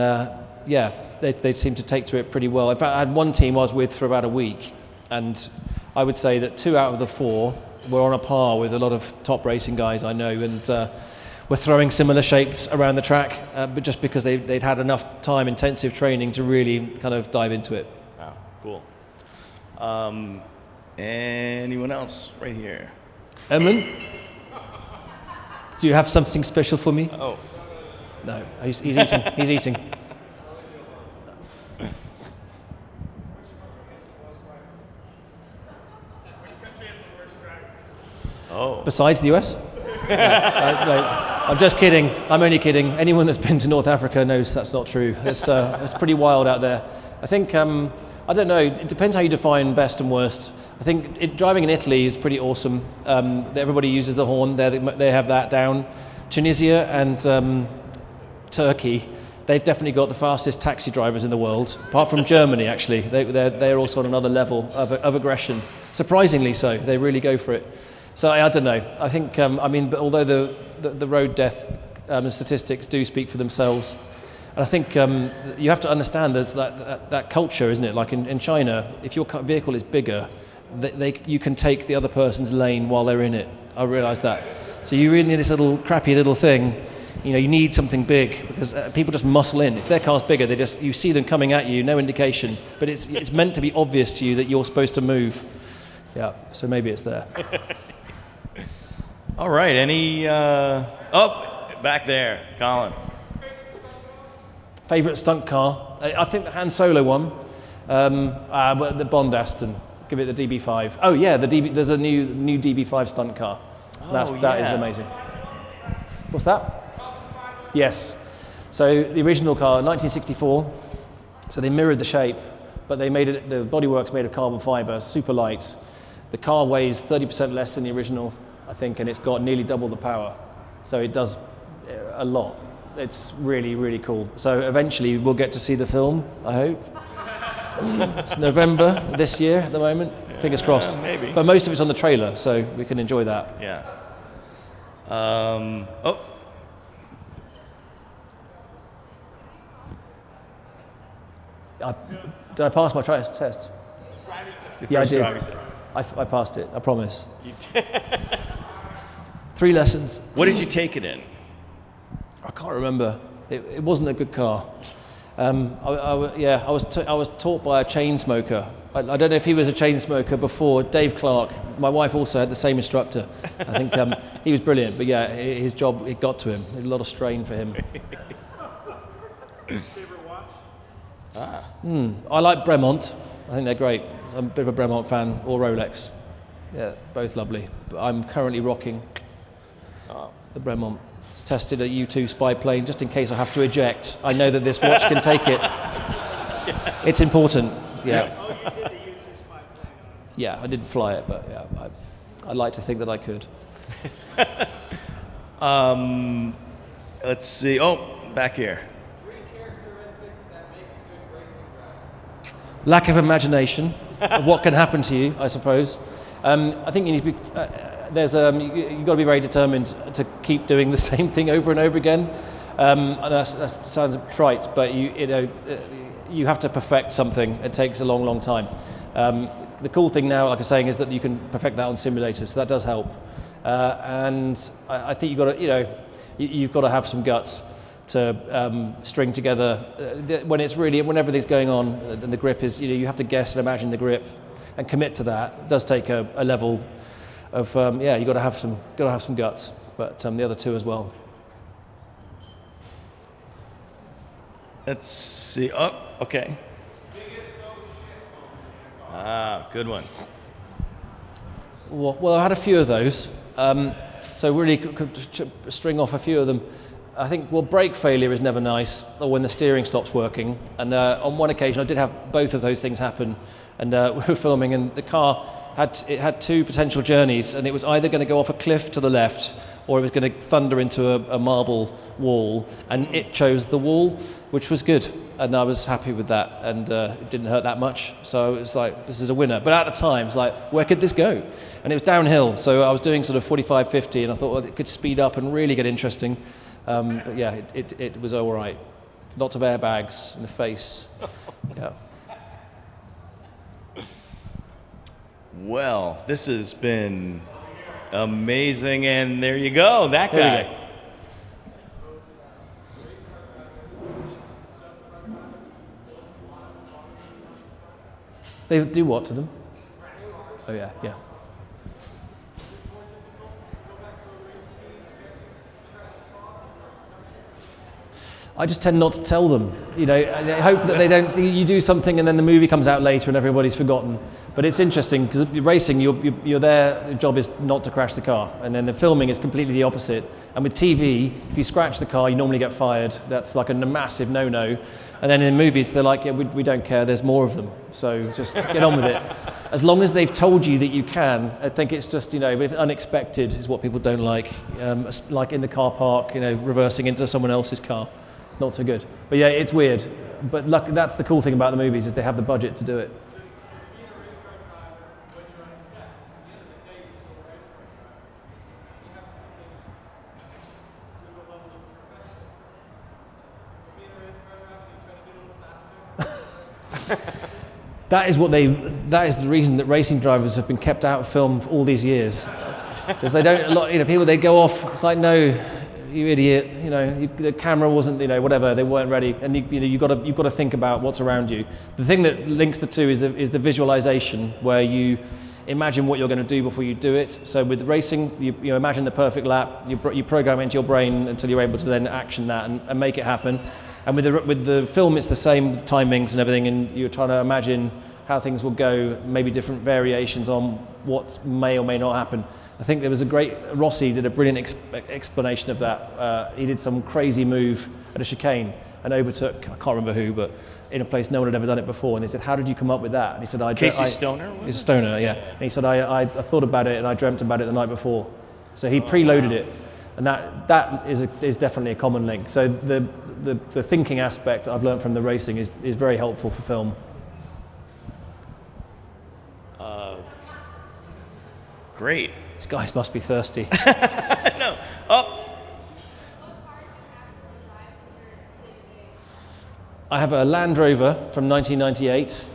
yeah, they seem to take to it pretty well. In fact, I had one team I was with for about a week, and I would say that 2 out of the 4 were on a par with a lot of top racing guys I know, and were throwing similar shapes around the track, but just because they'd had enough time, intensive training to really kind of dive into it. Wow, cool. Anyone else right here? Edmund, do you have something special for me? Oh. No, he's eating. He's eating. Oh. Besides the US? I'm just kidding. I'm only kidding. Anyone that's been to North Africa knows that's not true. It's pretty wild out there. I think, I don't know, it depends how you define best and worst. I think driving in Italy is pretty awesome. Everybody uses the horn. They have that down. Tunisia and Turkey, they've definitely got the fastest taxi drivers in the world, apart from Germany, actually. They're also on another level of aggression. Surprisingly so, they really go for it. So I don't know. I think, but although the road death statistics do speak for themselves, and I think you have to understand there's that culture, isn't it? Like in China, if your vehicle is bigger, you can take the other person's lane while they're in it. I realise that. So you really need this little crappy little thing. You need something big because people just muscle in. If their car's bigger, you see them coming at you, no indication. But it's meant to be obvious to you that you're supposed to move. Yeah. So maybe it's there. All right. Any? Back there, Colin. Favourite stunt car? I think the Han Solo one, the Bond Aston. Give it the DB5. Oh yeah, there's a new DB5 stunt car. That is amazing. What's that? Yes. So the original car, 1964. So they mirrored the shape, but they made it. The bodywork's made of carbon fibre, super light. The car weighs 30% less than the original, I think, and it's got nearly double the power. So it does a lot. It's really, really cool. So eventually we'll get to see the film, I hope. It's November this year at the moment. Fingers crossed. Maybe. But most of it's on the trailer, so we can enjoy that. Yeah. Did I pass my test? Yeah, I did. I passed it, I promise. You did. 3 lessons. What did you take it in? I can't remember. It wasn't a good car. I was taught by a chain smoker. I don't know if he was a chain smoker before. Dave Clark. My wife also had the same instructor. I think he was brilliant. But yeah, his job, it got to him. It was a lot of strain for him. Favorite watch? I like Bremont. I think they're great. I'm a bit of a Bremont fan, or Rolex. Yeah, both lovely. But I'm currently rocking the Bremont. It's tested a U-2 spy plane just in case I have to eject. I know that this watch can take it. It's important. Yeah. Oh, you did the U-2 spy plane. Yeah, I didn't fly it, but yeah, I'd like to think that I could. Let's see. Oh, back here. 3 characteristics that make a good racing driver. Lack of imagination of what can happen to you, I suppose. I think you need to be. You've got to be very determined to keep doing the same thing over and over again. And that sounds trite, but you have to perfect something. It takes a long, long time. The cool thing now, like I was saying, is that you can perfect that on simulators, so that does help. And I think you've got to have some guts to string together when everything's going on. And the grip is, you have to guess and imagine the grip and commit to that. It does take a level of you've got to have some guts, but the other two as well. Let's see. Oh, okay. Good one. Well, I had a few of those, so really could string off a few of them. I think, brake failure is never nice, or when the steering stops working. And on one occasion, I did have both of those things happen, and we were filming, and the car had 2 potential journeys, and it was either going to go off a cliff to the left, or it was going to thunder into a marble wall, and it chose the wall, which was good, and I was happy with that, and it didn't hurt that much, so it was like, this is a winner. But at the time, it's like, where could this go? And it was downhill, so I was doing sort of 45, 50, and I thought, it could speed up and really get interesting. But yeah, it was all right. Lots of airbags in the face. Yeah. Well, this has been amazing, and there you go, that guy. There you go. They do what to them? Oh yeah. I just tend not to tell them, and I hope that they don't see you do something and then the movie comes out later and everybody's forgotten. But it's interesting because racing, you're there, your job is not to crash the car, and then the filming is completely the opposite. And with TV, if you scratch the car, you normally get fired. That's like a massive no-no. And then in movies, they're like, we don't care, there's more of them. So just get on with it. As long as they've told you that you can, I think it's just, unexpected is what people don't like. Like in the car park, reversing into someone else's car. Not so good. But yeah, it's weird. But that's the cool thing about the movies, is they have the budget to do it. That is the reason that racing drivers have been kept out of film all these years. Because they don't, people, they go off, it's like, no, you idiot, the camera wasn't, whatever, they weren't ready. And you've got to think about what's around you. The thing that links the two is the visualization, where you imagine what you're going to do before you do it. So with racing, you imagine the perfect lap, you program it into your brain until you're able to then action that and make it happen. And with the film, it's the same timings and everything, and you're trying to imagine how things will go, maybe different variations on what may or may not happen. I think there was Rossi did a brilliant explanation of that. He did some crazy move at a chicane and overtook, I can't remember who, but in a place no one had ever done it before. And they said, how did you come up with that? And he said, Casey Stoner? He's a Stoner, yeah. And he said, I thought about it and I dreamt about it the night before. So he preloaded it. And that is definitely a common link. So the thinking aspect I've learned from the racing is very helpful for film. Great. These guys must be thirsty. No. Oh. I have a Land Rover from 1998,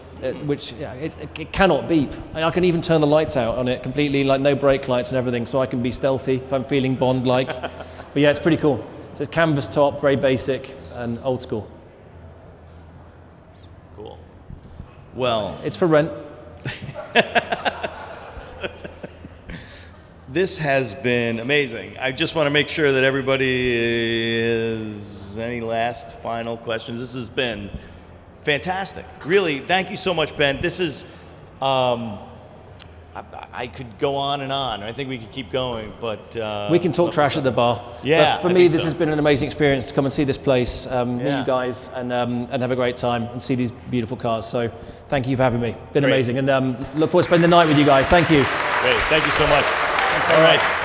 which it cannot beep. I can even turn the lights out on it completely, like no brake lights and everything, so I can be stealthy if I'm feeling Bond-like. But yeah, it's pretty cool. So it's canvas top, very basic and old school. Cool. Well, it's for rent. This has been amazing. I just want to make sure that everybody is... Any last final questions? This has been fantastic. Really, thank you so much, Ben. This is... I could go on and on. I think we could keep going, but... we can talk trash at the bar. Yeah, but for me, this has been an amazing experience to come and see this place, meet you guys, and have a great time and see these beautiful cars. So thank you for having me. Been amazing. And look forward to spending the night with you guys. Thank you. Great. Thank you so much. All right.